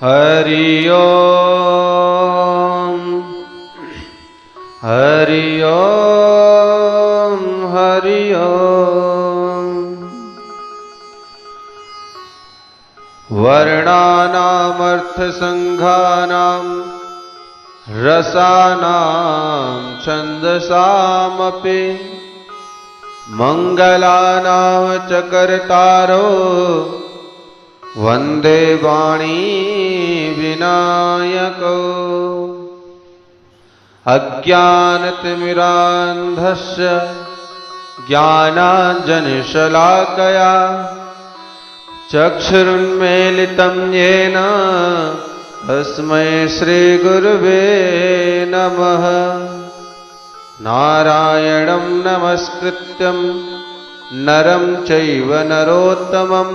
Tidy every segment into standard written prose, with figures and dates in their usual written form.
हरि ओम हरि ओम हरि ओम। वर्णानामर्थसंघानां रसानां छन्दसामपि मंगलानां च कर्तारो वंदे वाणी विनायको। अज्ञानतिमिरान्धस्य ज्ञानाञ्जनशलाकया चक्षुरुन्मीलितं येन तस्मै श्रीगुरुवे नमः। नारायणं नमस्कृत्यं नरं चैव नरोत्तमं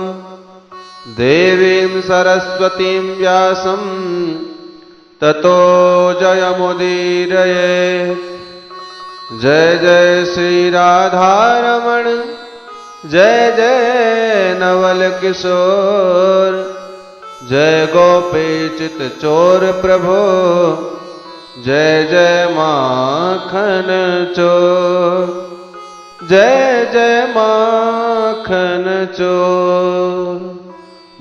देवीं सरस्वतीं व्यासं ततो जयमुदीरयेत्। जय जय श्री राधारमण जय जय नवल किशोर जय गोपीचित चोर प्रभो जय जय माखन चोर जय जय माखन चोर।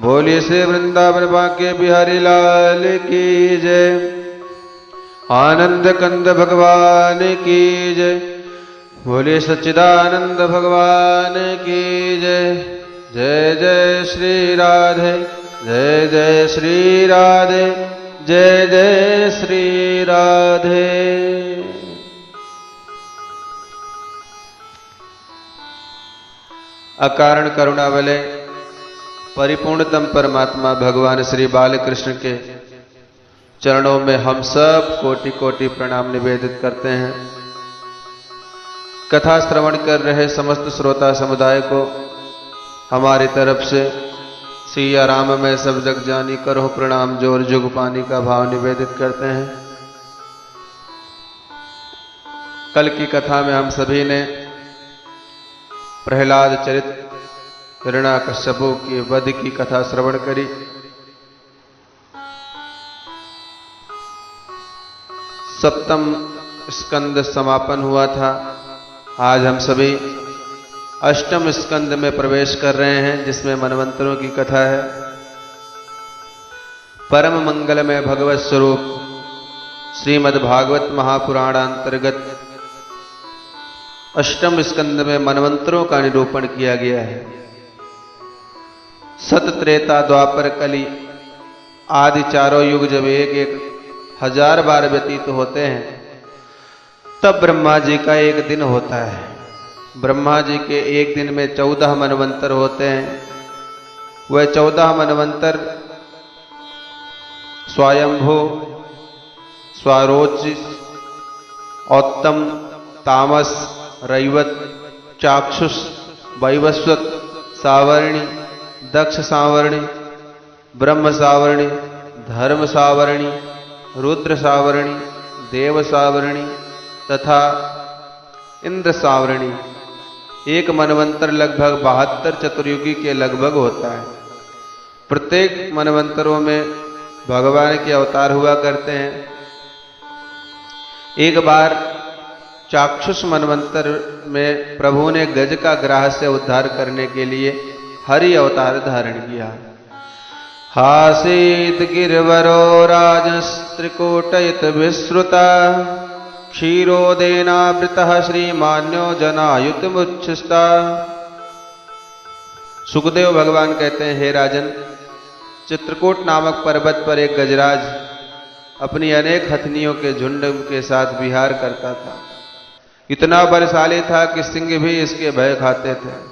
बोलिए श्री वृंदावन बांके बिहारी लाल की जय। आनंद कंद भगवान की जय। बोलिए सच्चिदानंद भगवान की जय। जय जय श्री राधे जय जय श्री राधे जय जय श्री राधे। अकारण करुणा वाले परिपूर्णतम परमात्मा भगवान श्री बालकृष्ण के चरणों में हम सब कोटि कोटि प्रणाम निवेदित करते हैं। कथा श्रवण कर रहे समस्त श्रोता समुदाय को हमारी तरफ से सिया राम में सब जग जानी करो प्रणाम जोर जुग पानी का भाव निवेदित करते हैं। कल की कथा में हम सभी ने प्रहलाद चरित हिरण्याकश्यपु की वध की कथा श्रवण करी। सप्तम स्कंद समापन हुआ था। आज हम सभी अष्टम स्कंद में प्रवेश कर रहे हैं जिसमें मनवंतरों की कथा है। परम मंगलमय भगवत स्वरूप श्रीमद् भागवत महापुराण अंतर्गत अष्टम स्कंद में मनवंतरों का निरूपण किया गया है। सत त्रेता द्वापर कली आदि चारों युग जब एक एक हजार बार व्यतीत होते हैं तब ब्रह्मा जी का एक दिन होता है। ब्रह्मा जी के एक दिन में 14 मनवंतर होते हैं। वह 14 मनवंतर स्वयंभू स्वारोचिस औत्तम तामस रैवत चाक्षुष वैवस्वत सावर्णी दक्ष सावर्णी ब्रह्म सावर्णी धर्म सावर्णी रुद्र सावर्णी देव सावर्णी तथा इंद्र सावर्णी। एक मनवंतर लगभग 72 चतुर्युगी के लगभग होता है। प्रत्येक मनवंतरों में भगवान के अवतार हुआ करते हैं। एक बार चाक्षुष मनवंतर में प्रभु ने गज का ग्राह से उद्धार करने के लिए हरि अवतार धारण किया। हासीत गिरवरो राजस्त्रिकूटयित विश्रुता क्षीरोदेनावृतः श्रीमान्यो जनायुतमुच्छिष्टा। सुखदेव भगवान कहते हैं, हे राजन, चित्रकूट नामक पर्वत पर एक गजराज अपनी अनेक हथनियों के झुंड के साथ विहार करता था। इतना बलशाली था कि सिंह भी इसके भय खाते थे।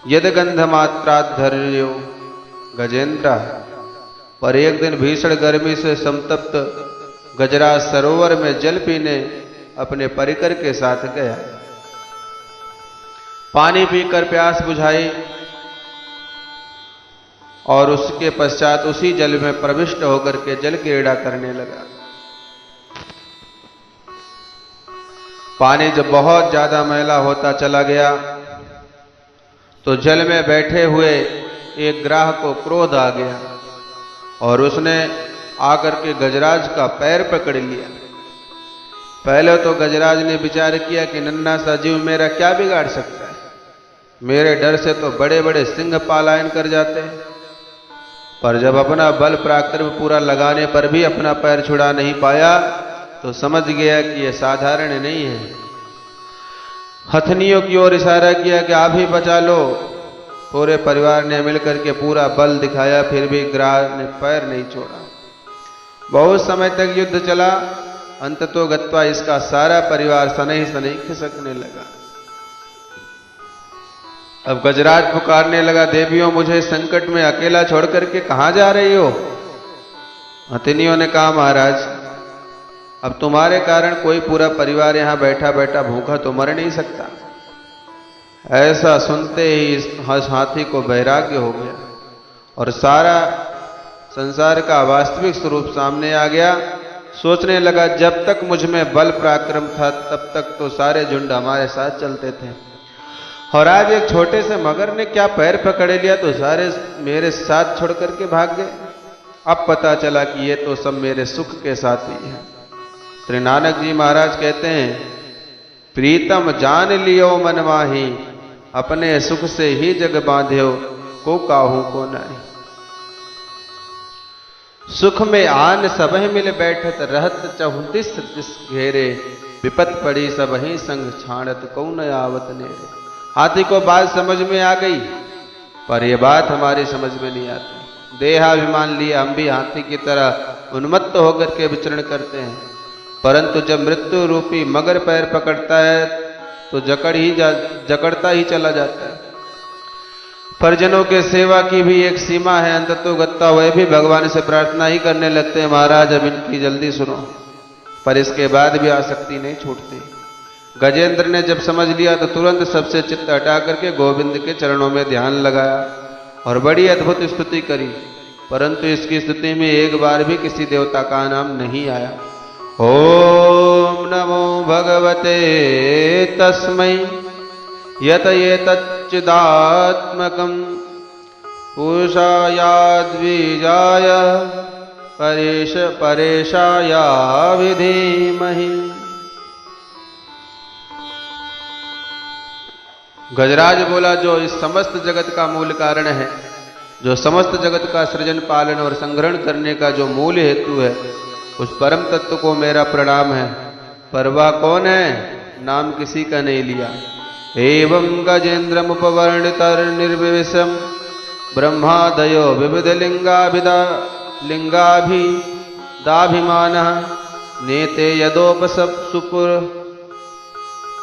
यदगंधमात्राद्धर्यो गजेंद्र। पर एक दिन भीषण गर्मी से संतप्त गजराज सरोवर में जल पीने अपने परिकर के साथ गया। पानी पीकर प्यास बुझाई और उसके पश्चात उसी जल में प्रविष्ट होकर के जल क्रीड़ा करने लगा। पानी जब बहुत ज्यादा मैला होता चला गया तो जल में बैठे हुए एक ग्राह को क्रोध आ गया और उसने आकर के गजराज का पैर पकड़ लिया। पहले तो गजराज ने विचार किया कि नन्हा सा जीव मेरा क्या बिगाड़ सकता है, मेरे डर से तो बड़े बड़े सिंह पलायन कर जाते हैं। पर जब अपना बल पराक्रम पूरा लगाने पर भी अपना पैर छुड़ा नहीं पाया तो समझ गया कि यह साधारण नहीं है। हथनियों की ओर इशारा किया कि आप ही बचा लो। पूरे परिवार ने मिलकर के पूरा बल दिखाया, फिर भी ग्राह ने पैर नहीं छोड़ा। बहुत समय तक युद्ध चला। अंततो गत्वा इसका सारा परिवार सनई सनई खिसकने लगा। अब गजराज पुकारने लगा, देवियों मुझे संकट में अकेला छोड़ करके कहां जा रही हो? हथिनियों ने कहा, महाराज अब तुम्हारे कारण कोई पूरा परिवार यहां बैठा बैठा भूखा तो मर नहीं सकता। ऐसा सुनते ही इस हाथी को वैराग्य हो गया और सारा संसार का वास्तविक स्वरूप सामने आ गया। सोचने लगा, जब तक मुझ में बल पराक्रम था तब तक तो सारे झुंड हमारे साथ चलते थे, और आज एक छोटे से मगर ने क्या पैर पकड़ लिया तो सारे मेरे साथ छोड़ करके भाग गए। अब पता चला कि ये तो सब मेरे सुख के साथी हैं। श्री नानक जी महाराज कहते हैं, प्रीतम जान लियो मन माही, अपने सुख से ही जग बांध्यो, को काहू को नहीं। सुख में आन सबह मिल बैठत, रहत चहुदिस दिस घेरे, विपत पड़ी सबही संग छाणत, कौन आवत नेरे। हाथी को बात समझ में आ गई, पर यह बात हमारी समझ में नहीं आती। देहाभिमान लिए हम भी हाथी की तरह उन्मत्त होकर के विचरण करते हैं, परंतु जब मृत्यु रूपी मगर पैर पकड़ता है तो जकड़ता ही चला जाता है। परिजनों के सेवा की भी एक सीमा है। अंततो गत्ता वह भी भगवान से प्रार्थना ही करने लगते हैं, महाराज अब इनकी जल्दी सुनो, पर इसके बाद भी आसक्ति नहीं छूटती। गजेंद्र ने जब समझ लिया तो तुरंत सबसे चित्त हटा करके गोविंद के चरणों में ध्यान लगाया और बड़ी अद्भुत स्तुति करी, परंतु इसकी स्तुति में एक बार भी किसी देवता का नाम नहीं आया। ओम नमो भगवते तस्मै यत एतच्चिदात्मकं पूषायाद्विजाय परेशाया विधीमहि। गजराज बोला, जो इस समस्त जगत का मूल कारण है, जो समस्त जगत का सृजन पालन और संग्रहण करने का जो मूल हेतु है, उस परम तत्व को मेरा प्रणाम है। पर वह कौन है? नाम किसी का नहीं लिया। एवं गजेन्द्रम उपवर्णितर निर्विशम ब्रह्मादयो विविध लिंगाभिदाभिमान नेते यदोपसप सुपुर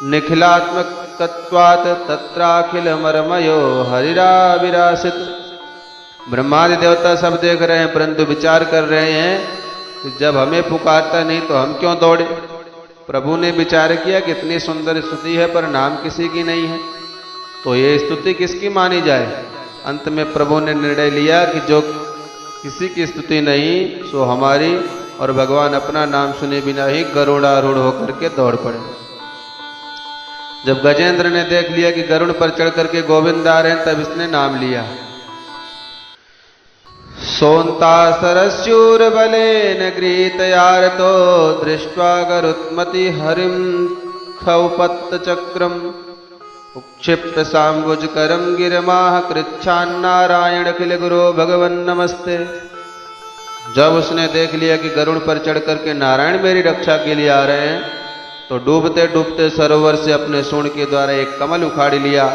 निखिलात्मकत्वात् तत्राखिल मरमयो हरिराविरासित। ब्रह्मादि देवता सब देख रहे हैं, परंतु विचार कर रहे हैं कि जब हमें पुकारता नहीं तो हम क्यों दौड़े। प्रभु ने विचार किया कि इतनी सुंदर स्तुति है पर नाम किसी की नहीं है, तो ये स्तुति किसकी मानी जाए। अंत में प्रभु ने निर्णय लिया कि जो किसी की स्तुति नहीं सो हमारी, और भगवान अपना नाम सुने बिना ही गरुड़ारूढ़ होकर के दौड़ पड़े। जब गजेंद्र ने देख लिया कि गरुड़ पर चढ़ करके गोविंद आ रहे हैं, तब इसने नाम लिया। सोन्ता सरस्यूर बलेन गृहीतयारतो दृष्ट्वा गरुत्मति हरिं खौपत्त चक्रम उक्षिप्त सांबुजकरम गिरमाह कृच्छान्नारायण अखिल गुरो भगवन नमस्ते। जब उसने देख लिया कि गरुड़ पर चढ़ करके नारायण मेरी रक्षा के लिए आ रहे हैं, तो डूबते डूबते सरोवर से अपने सूंड के द्वारा एक कमल उखाड़ लिया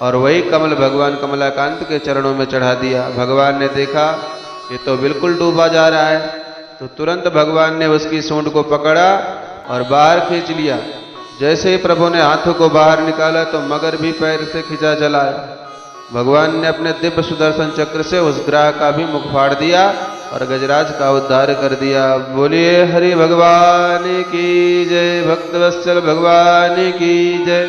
और वही कमल भगवान कमलाकांत के चरणों में चढ़ा दिया। भगवान ने देखा ये तो बिल्कुल डूबा जा रहा है, तो तुरंत भगवान ने उसकी सूंड को पकड़ा और बाहर खींच लिया। जैसे ही प्रभु ने हाथों को बाहर निकाला तो मगर भी पैर से खिंचा चला आया। भगवान ने अपने दिव्य सुदर्शन चक्र से उस ग्राह का भी मुख फाड़ दिया और गजराज का उद्धार कर दिया। बोलिए हरि भगवान की जय, भक्तवत्सल भगवान की जय।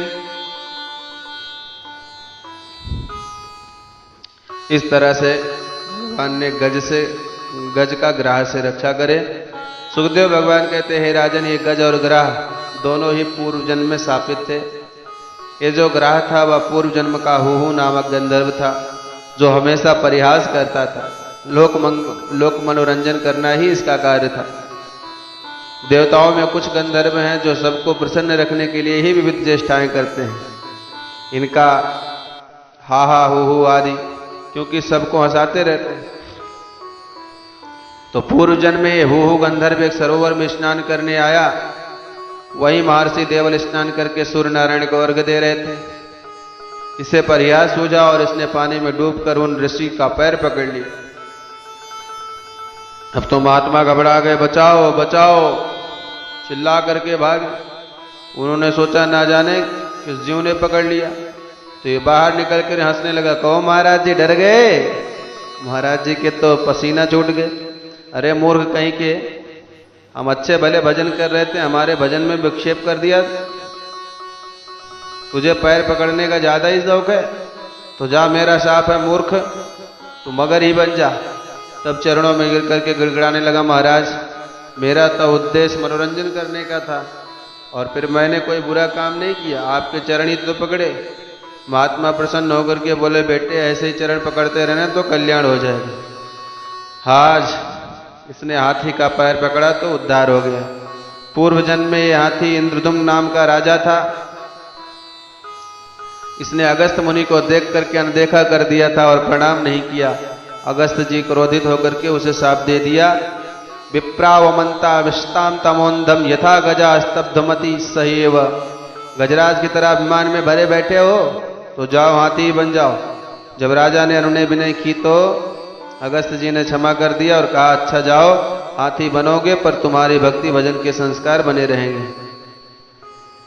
इस तरह से भगवान ने गज का ग्राह से रक्षा करे। सुखदेव भगवान कहते हैं, राजन ये गज और ग्राह दोनों ही पूर्व जन्म में स्थापित थे। ये जो ग्राह था वह पूर्व जन्म का हुहू नामक गंधर्व था जो हमेशा परिहास करता था। लोक मनोरंजन करना ही इसका कार्य था। देवताओं में कुछ गंधर्व हैं जो सबको प्रसन्न रखने के लिए ही विविध चेष्टाएं करते हैं। इनका हा हा हु आदि क्योंकि सबको हंसाते रहते हैं। तो पूर्व जन्म में हु गंधर्व एक सरोवर में स्नान करने आया। वहीं महर्षि देवल स्नान करके सूर्य नारायण को अर्घ्य दे रहे थे। इसे परिहास सूझा और इसने पानी में डूबकर उन ऋषि का पैर पकड़ लिया। अब तो महात्मा घबरा गए, बचाओ बचाओ चिल्ला करके भागे। उन्होंने सोचा ना जाने किस जीव ने पकड़ लिया। तो ये बाहर निकल कर हंसने लगा, कहो महाराज जी डर गए? महाराज जी के तो पसीना छूट गए। अरे मूर्ख कहीं के, हम अच्छे भले भजन कर रहे थे, हमारे भजन में विक्षेप कर दिया। तुझे पैर पकड़ने का ज्यादा ही शौक है तो जा, मेरा शाप है मूर्ख, तू मगर ही बन जा। तब चरणों में गिर करके गिड़गिड़ाने लगा, महाराज मेरा तो उद्देश्य मनोरंजन करने का था और फिर मैंने कोई बुरा काम नहीं किया, आपके चरण ही तो पकड़े। महात्मा प्रसन्न होकर के बोले, बेटे ऐसे ही चरण पकड़ते रहना तो कल्याण हो जाएगा। आज इसने हाथी का पैर पकड़ा तो उद्धार हो गया। पूर्व जन्म में यह हाथी इंद्रदुम्न नाम का राजा था। इसने अगस्त मुनि को देख करके अनदेखा कर दिया था और प्रणाम नहीं किया। अगस्त जी क्रोधित होकर के उसे शाप दे दिया, विप्रावमंता विष्टाम तमोंधम यथा गजा स्तब्धमति सहेव। गजराज की तरह अभिमान में भरे बैठे हो तो जाओ हाथी बन जाओ। जब राजा ने अनुनय विनय की तो अगस्त जी ने क्षमा कर दिया और कहा, अच्छा जाओ हाथी बनोगे पर तुम्हारी भक्ति भजन के संस्कार बने रहेंगे।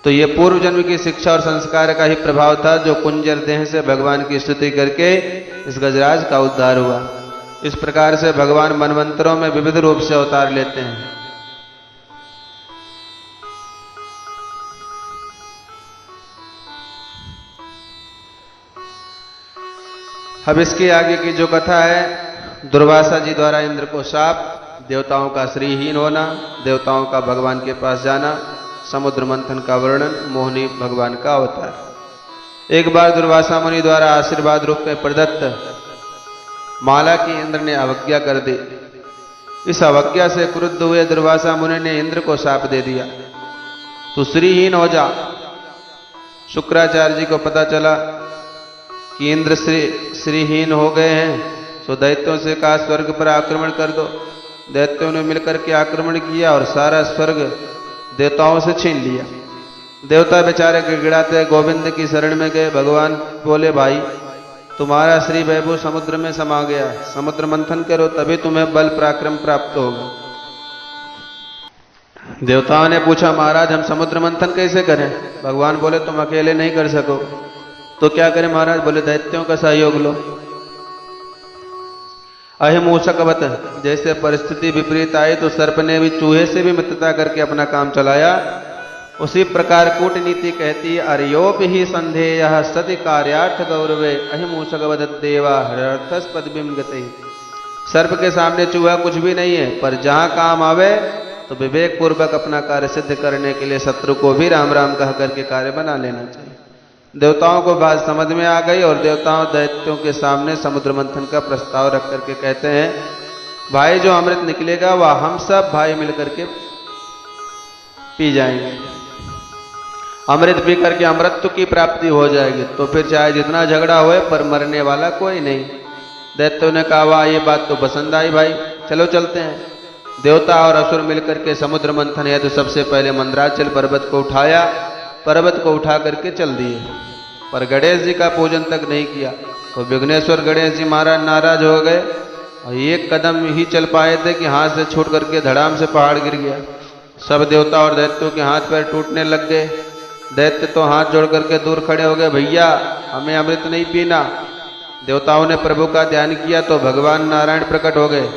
तो ये पूर्व जन्म की शिक्षा और संस्कार का ही प्रभाव था जो कुंजर देह से भगवान की स्तुति करके इस गजराज का उद्धार हुआ। इस प्रकार से भगवान मनवंतरों में विविध रूप से अवतार लेते हैं। अब इसके आगे की जो कथा है, दुर्वासा जी द्वारा इंद्र को शाप, देवताओं का श्रीहीन होना, देवताओं का भगवान के पास जाना, समुद्र मंथन का वर्णन, मोहिनी भगवान का अवतार। एक बार दुर्वासा मुनि द्वारा आशीर्वाद रूप में प्रदत्त माला की इंद्र ने अवज्ञा कर दी। इस अवज्ञा से क्रुद्ध हुए दुर्वासा मुनि ने इंद्र को शाप दे दिया, तू श्रीहीन हो जा। शुक्राचार्य जी को पता चला कि इंद्र श्रीहीन हो गए हैं, तो दैत्यों से कहा स्वर्ग पर आक्रमण कर दो। दैत्यों ने मिलकर के आक्रमण किया और सारा स्वर्ग देवताओं से छीन लिया। देवता बेचारे गिड़गिड़ाते गोविंद की शरण में गए। भगवान बोले, भाई तुम्हारा श्री वैभव समुद्र में समा गया, समुद्र मंथन करो तभी तुम्हें बल पराक्रम प्राप्त होगा। देवताओं ने पूछा, महाराज हम समुद्र मंथन कैसे करें? भगवान बोले, तुम अकेले नहीं कर सको तो क्या करें महाराज? बोले, दैत्यों का सहयोग लो। अहिमूषकवत, जैसे परिस्थिति विपरीत आई तो सर्प ने भी चूहे से भी मित्रता करके अपना काम चलाया, उसी प्रकार कूटनीति कहती है, अर्योप ही संधेय सति कार्यार्थ गौरवे अहिमूषकवत देवा हृर्थस्पदबिम गते। सर्प के सामने चूहा कुछ भी नहीं है, पर जहां काम आवे तो विवेक पूर्वक अपना कार्य सिद्ध करने के लिए शत्रु को भी राम राम कह करके कार्य बना लेना चाहिए। देवताओं को बात समझ में आ गई और देवताओं दैत्यों के सामने समुद्र मंथन का प्रस्ताव रख करके कहते हैं, भाई जो अमृत निकलेगा वह हम सब भाई मिलकर के पी जाएंगे। अमृत पी करके अमृत की प्राप्ति हो जाएगी, तो फिर चाहे जितना झगड़ा होए पर मरने वाला कोई नहीं। दैत्यों ने कहा, वाह ये बात तो पसंद आई भाई, चलो चलते हैं। देवता और असुर मिलकर के समुद्र मंथन है तो सबसे पहले मंदराचल पर्वत को उठाया, पर्वत को उठा करके चल दिए, पर गणेश जी का पूजन तक नहीं किया। तो विघ्नेश्वर गणेश जी महाराज नाराज हो गए और एक कदम ही चल पाए थे कि हाथ से छूट करके धड़ाम से पहाड़ गिर गया। सब देवता और दैत्यों के हाथ पैर टूटने लग गए। दैत्य तो हाथ जोड़ करके दूर खड़े हो गए, भैया हमें अमृत नहीं पीना। देवताओं ने प्रभु का ध्यान किया तो भगवान नारायण प्रकट हो गए।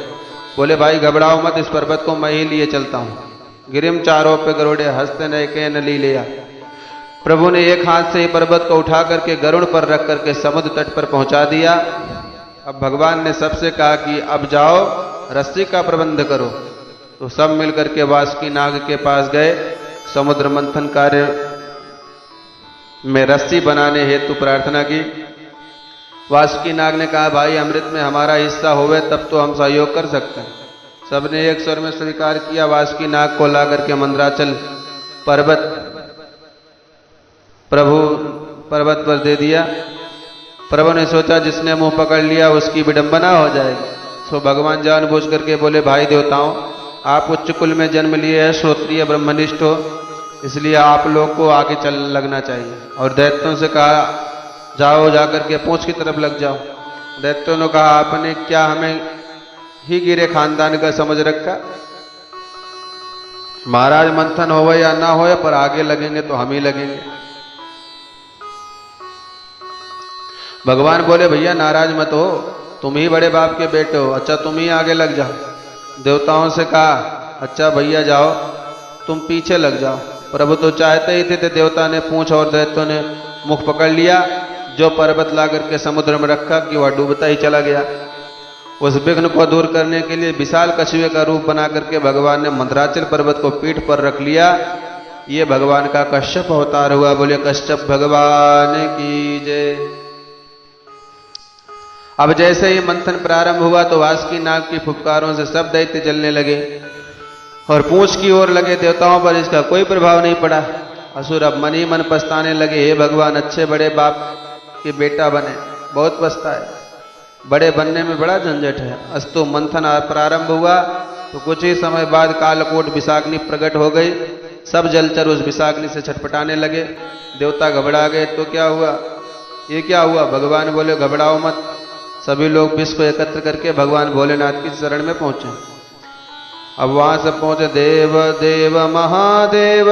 बोले, भाई घबराओ मत, इस पर्वत को मैं ही लिए चलता हूँ। गिरिम चारों पे गरुड़े हंसते नए न ली लिया। प्रभु ने एक हाथ से पर्वत को उठा करके गरुड़ पर रख करके समुद्र तट पर पहुंचा दिया। अब भगवान ने सबसे कहा कि अब जाओ रस्सी का प्रबंध करो। तो सब मिलकर के वासुकी नाग के पास गए। समुद्र मंथन कार्य में रस्सी बनाने हेतु प्रार्थना की वासुकीनाग ने कहा भाई अमृत में हमारा हिस्सा होवे तब तो हम सहयोग कर सकते हैं। सबने एक स्वर में स्वीकार किया। वासुकीनाग को ला करके मंदराचल पर्वत प्रभु पर्वत पर दे दिया। प्रभु ने सोचा जिसने मुंह पकड़ लिया उसकी विडंबना हो जाएगी। सो भगवान जानबूझ करके बोले भाई देवताओं, आप उच्च कुल में जन्म लिए हैं, श्रोत्रिय ब्रह्मनिष्ठ हो, इसलिए आप लोग को आगे चल लगना चाहिए। और दैत्यों से कहा जाओ जाकर के पूंछ की तरफ लग जाओ। दैत्यों ने कहा आपने क्या हमें ही गिरे खानदान का समझ रखा? महाराज मंथन होवे या ना होवे पर आगे लगेंगे तो हम ही लगेंगे। भगवान बोले भैया नाराज मत हो, तुम ही बड़े बाप के बेटे हो, अच्छा तुम ही आगे लग जाओ। देवताओं से कहा अच्छा भैया जाओ, तुम पीछे लग जाओ। प्रभु तो चाहते ही थे, देवता ने पूंछ और दैत्यों ने मुख पकड़ लिया। जो पर्वत ला करके समुद्र में रखा कि वह डूबता ही चला गया। उस विघ्न को दूर करने के लिए विशाल कछुए का रूप बना करके भगवान ने मंदराचल पर्वत को पीठ पर रख लिया। ये भगवान का कश्यप अवतार हुआ। बोले कश्यप भगवान की जय। अब जैसे ही मंथन प्रारंभ हुआ तो वासुकीनाग की फुफकारों से सब दैत्य जलने लगे और पूंछ की ओर लगे। देवताओं पर इसका कोई प्रभाव नहीं पड़ा। असुर अब मन ही मन पछताने लगे, हे भगवान अच्छे बड़े बाप के बेटा बने, बहुत पछताए, बड़े बनने में बड़ा झंझट है। अस्तु मंथन प्रारंभ हुआ तो कुछ ही समय बाद कालकोट विषाग्नि प्रकट हो गई। सब जलचर उस विषाग्नि से छटपटाने लगे। देवता घबरा गए, तो क्या हुआ, ये क्या हुआ? भगवान बोले घबराओ मत। सभी लोग विष को एकत्र करके भगवान भोलेनाथ की शरण में पहुंचे। अब वहां से पहुंचे देव देव महादेव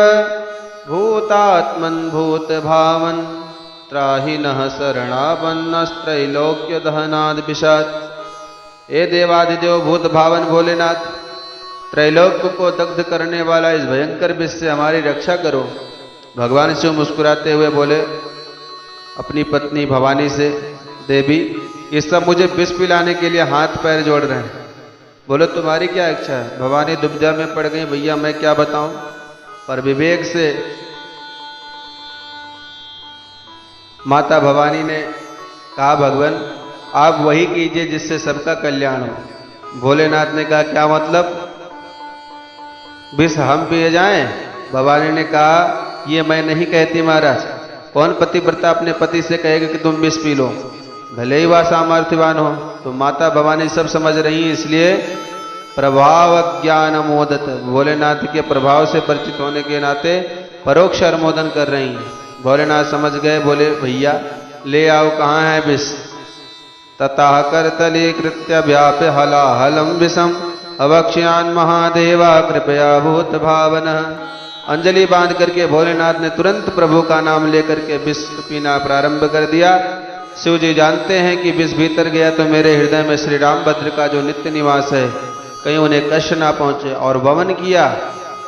भूतात्मन भूत भावन त्राहि नः शरणापन्नस्त्रैलोक्य दहनाद विषाद। ए देवादिदेव भूत भावन भोलेनाथ, त्रैलोक्य को दग्ध करने वाला इस भयंकर विष से हमारी रक्षा करो। भगवान शिव मुस्कुराते हुए बोले अपनी पत्नी भवानी से, देवी ये सब मुझे विष पिलाने के लिए हाथ पैर जोड़ रहे हैं, बोलो तुम्हारी क्या इच्छा है? भवानी दुविधा में पड़ गई, भैया मैं क्या बताऊं? पर विवेक से माता भवानी ने कहा भगवान आप वही कीजिए जिससे सबका कल्याण हो। भोलेनाथ ने कहा क्या मतलब, विष हम पिए जाएं? भवानी ने कहा ये मैं नहीं कहती महाराज, कौन पतिव्रता अपने पति से कहेगा कि तुम विष पी लो, भले ही वह सामर्थ्यवान हो। तो माता भवानी सब समझ रही है, इसलिए प्रभाव ज्ञान मोदत, भोलेनाथ के प्रभाव से परिचित होने के नाते परोक्ष अनुमोदन कर रही हैं। भोलेनाथ समझ गए, बोले भैया ले आओ, कहाँ है विष? ततः करतली कृत्य व्याप्य हलाहलम विषम अवक्ष्यान महादेवा कृपया भूत भावन। अंजलि बांध करके भोलेनाथ ने तुरंत प्रभु का नाम लेकर के विष पीना प्रारंभ कर दिया। शिव जी जानते हैं कि विष भीतर गया तो मेरे हृदय में श्री रामभद्र का जो नित्य निवास है कहीं उन्हें कष्ट ना पहुंचे, और वमन किया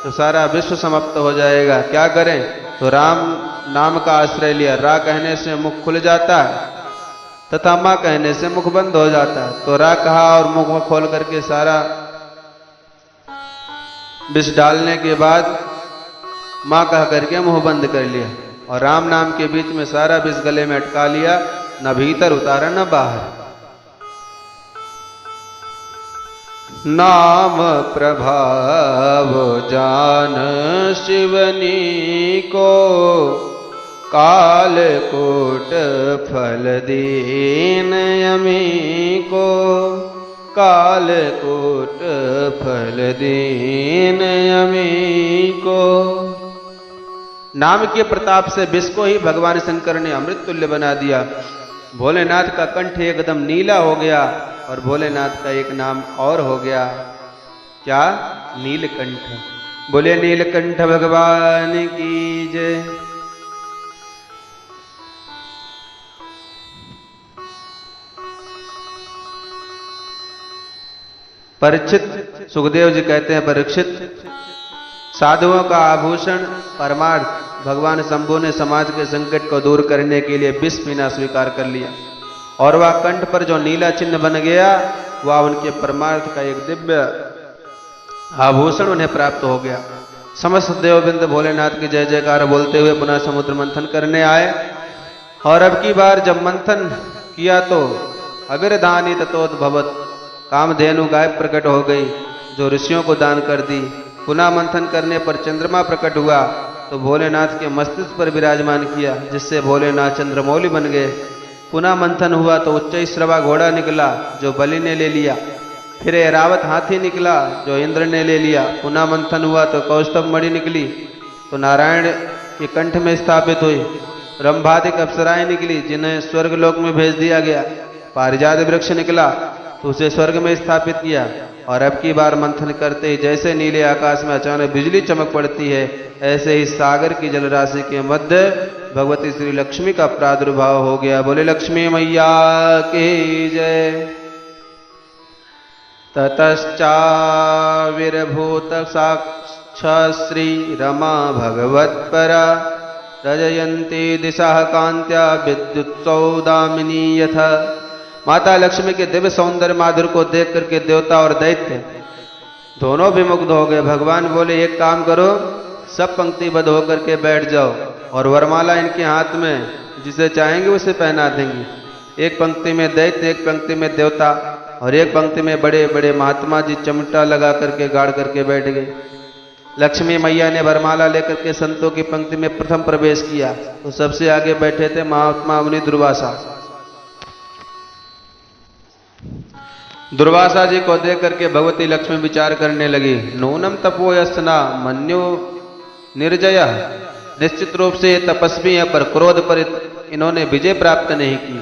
तो सारा विश्व समाप्त हो जाएगा। क्या करें? तो राम नाम का आश्रय लिया। रा कहने से मुख खुल जाता है तथा माँ कहने से मुख बंद हो जाता है। तो रा कहा और मुख खोल करके सारा विष डालने के बाद माँ कह करके मुंह बंद कर लिया और राम नाम के बीच में सारा विष गले में अटका लिया, न भीतर उतारा न बाहर। नाम प्रभाव जान शिवनी को काल कोट फल दीन यमी को, काल कोट फल दीन यमी को। नाम के प्रताप से विष को ही भगवान शंकर ने अमृत तुल्य बना दिया। भोलेनाथ का कंठ एकदम नीला हो गया और भोलेनाथ का एक नाम और हो गया, क्या? नीलकंठ। बोले नीलकंठ भगवान की जय। परीक्षित, सुखदेव जी कहते हैं परीक्षित, साधुओं का आभूषण परमार्थ भगवान शंभु ने समाज के संकट को दूर करने के लिए विष पीना स्वीकार कर लिया और वह कंठ पर जो नीला चिन्ह बन गया वह उनके परमार्थ का एक दिव्य आभूषण उन्हें प्राप्त हो गया। समस्त देवबिंद भोलेनाथ की जय जयकार बोलते हुए पुनः समुद्र मंथन करने आए। और अब की बार जब मंथन किया तो अविरधानी ततोद्भवत, कामधेनु गाय प्रकट हो गई जो ऋषियों को दान कर दी। पुनः मंथन करने पर चंद्रमा प्रकट हुआ तो भोलेनाथ के मस्तिष्क पर विराजमान किया, जिससे भोलेनाथ चंद्रमौली बन गए। पुनः मंथन हुआ तो उच्चैश्रवा घोड़ा निकला जो बलि ने ले लिया। फिर ऐरावत हाथी निकला जो इंद्र ने ले लिया। पुनः मंथन हुआ तो कौस्तभ मणि निकली तो नारायण के कंठ में स्थापित हुई। रंभादिक अप्सराएं निकली जिन्हें स्वर्गलोक में भेज दिया गया। पारिजात वृक्ष निकला तो उसे स्वर्ग में स्थापित किया। और अब की बार मंथन करते ही जैसे नीले आकाश में अचानक बिजली चमक पड़ती है, ऐसे ही सागर की जलराशि के मध्य भगवती श्री लक्ष्मी का प्रादुर्भाव हो गया। बोले लक्ष्मी मैया की जय। ततश्चाविर्भूत साक्षात् श्री रमा भगवत्परा, रजयन्ती दिशा कांत्या विद्युत्सौदामिनी यथा। माता लक्ष्मी के दिव्य सौंदर्य माधुर को देख करके देवता और दैत्य दोनों भी मुग्ध हो गए। भगवान बोले एक काम करो, सब पंक्तिबद्ध होकर के बैठ जाओ और वरमाला इनके हाथ में जिसे चाहेंगे उसे पहना देंगे। एक पंक्ति में दैत्य, एक पंक्ति में देवता और एक पंक्ति में बड़े बड़े महात्मा जी चमटा लगा करके गाड़ करके बैठ गए। लक्ष्मी मैया ने वरमाला लेकर के संतों की पंक्ति में प्रथम प्रवेश किया तो सबसे आगे बैठे थे महात्मा मुनि दुर्वासा। दुर्वासा जी को देख करके भगवती लक्ष्मी विचार करने लगी, नूनम तपोयस्ना मन्यो निर्जय। निश्चित रूप से ये तपस्वी है पर क्रोध पर इन्होंने विजय प्राप्त नहीं की।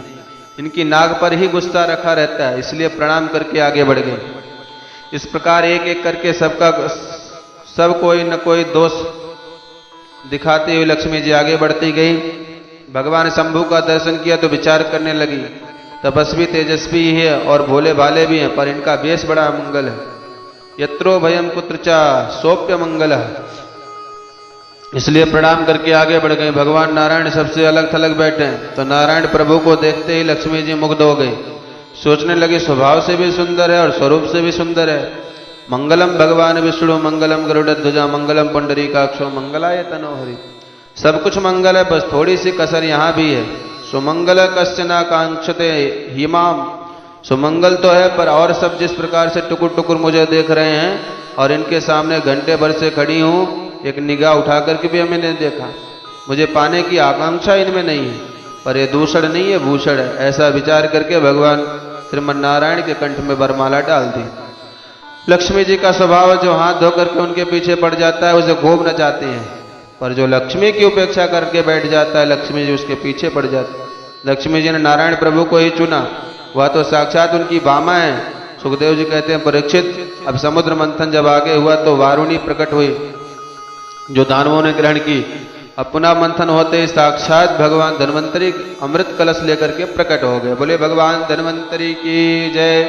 इनकी नाक पर ही गुस्सा रखा रहता है, इसलिए प्रणाम करके आगे बढ़ गए। इस प्रकार एक एक करके सब कोई न कोई दोष दिखाती हुई लक्ष्मी जी आगे बढ़ती गई। भगवान शंभु का दर्शन किया तो विचार करने लगी, तपस्वी तेजस्वी है और भोले भाले भी हैं, पर इनका वेश बड़ा मंगल है। यत्रो भयम कुत्रचा सोप्य मंगल है, इसलिए प्रणाम करके आगे बढ़ गए। भगवान नारायण सबसे अलग थलग बैठे हैं तो नारायण प्रभु को देखते ही लक्ष्मी जी मुग्ध हो गई। सोचने लगी स्वभाव से भी सुंदर है और स्वरूप से भी सुंदर है। मंगलम भगवान विष्णु मंगलम गरुड़ ध्वजा मंगलम पुंडरीकाक्षो मंगलाय तनोहरि। सब कुछ मंगल है, बस थोड़ी सी कसर यहाँ भी है। सुमंगल कश्चना कांक्षते हिमाम। सुमंगल तो है पर और सब जिस प्रकार से टुकुर टुकुर मुझे देख रहे हैं और इनके सामने घंटे भर से खड़ी हूं, एक निगाह उठा करके भी हमें नहीं देखा। मुझे पाने की आकांक्षा इनमें नहीं है, पर ये दूषण नहीं है भूषण है। ऐसा विचार करके भगवान श्रीमन नारायण के कंठ में वरमाला डाल दी। लक्ष्मी जी का स्वभाव है जो हाथ धो करके उनके पीछे पड़ जाता है उसे खूब नचाते हैं, पर जो लक्ष्मी की उपेक्षा करके बैठ जाता है लक्ष्मी जी उसके पीछे पड़ जाती है। लक्ष्मी जी ने नारायण प्रभु को ही चुना, वह तो साक्षात उनकी बामा है। सुखदेव जी कहते हैं परीक्षित, अब समुद्र मंथन जब आगे हुआ तो वारुणी प्रकट हुई जो दानवों ने ग्रहण की। अब पुनः मंथन होते ही साक्षात भगवान धन्वंतरी अमृत कलश लेकर के प्रकट हो गए। बोले भगवान धन्वंतरी की जय।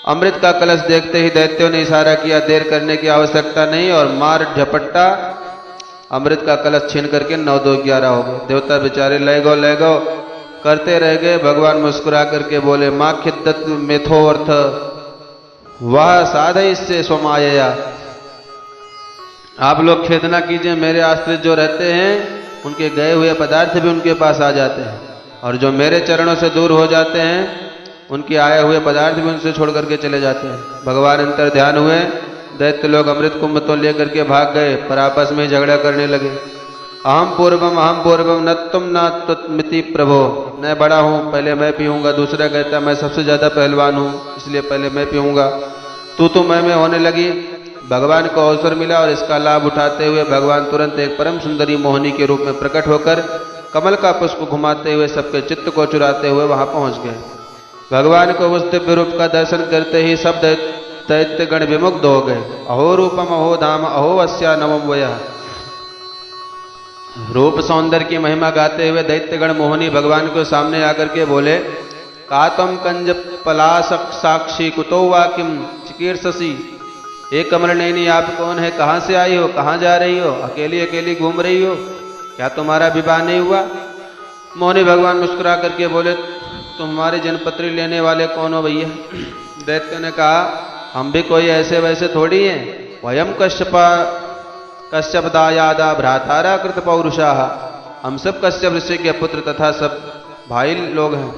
अमृत का कलश देखते ही दैत्यों ने इशारा किया देर करने की आवश्यकता नहीं, और मार झपट्टा अमृत का कलश छीन करके 9 2 11 हो गए। देवता बेचारे ले गो करते रह गए। भगवान मुस्कुरा करके बोले माँ खिद्दत मेथो अर्थ वह साधे इससे सोमाया। आप लोग खेद ना कीजिए, मेरे आश्रित जो रहते हैं उनके गए हुए पदार्थ भी उनके पास आ जाते हैं, और जो मेरे चरणों से दूर हो जाते हैं उनके आए हुए पदार्थ भी उनसे छोड़ करके चले जाते हैं। भगवान अंतर ध्यान हुए, दैत्य लोग अमृत कुंभ तो लेकर के भाग गए, पर आपस में झगड़ा करने लगे। अहम पूर्वम न तुम न तुमिति प्रभो। मैं बड़ा हूँ पहले मैं पीऊंगा, दूसरा कहता मैं सबसे ज्यादा पहलवान हूँ इसलिए पहले मैं पीऊंगा। तू मैं होने लगी। भगवान को अवसर मिला और इसका लाभ उठाते हुए भगवान तुरंत एक परम सुंदरी मोहिनी के रूप में प्रकट होकर कमल का पुष्प घुमाते हुए सबके चित्त को चुराते हुए वहां पहुंच गए। भगवान को उस दिव्य रूप का दर्शन करते ही सब दैत्यगण विमुग्ध हो गए। अहो रूपम अहो धाम अहो अस्या नवम वयः। रूप सौंदर्य की महिमा गाते हुए दैत्यगण मोहिनी भगवान को सामने आकर के बोले कातम कंज पलाशक साक्षी कुतो वा किम चिकीर्षसी। एक कमल नैनी आप कौन है, कहाँ से आई हो, कहाँ जा रही हो, अकेली अकेली घूम रही हो, क्या तुम्हारा विवाह नहीं हुआ? मोहिनी भगवान मुस्कुरा करके बोले तुम हमारी जनपत्री लेने वाले कौन हो भैया? दैत्य ने कहा हम भी कोई ऐसे वैसे थोड़ी हैं, वयम कश्यप दायादा भ्रातारा कृत पौरुषा। हम सब कश्यप ऋषि के पुत्र तथा सब भाई लोग हैं।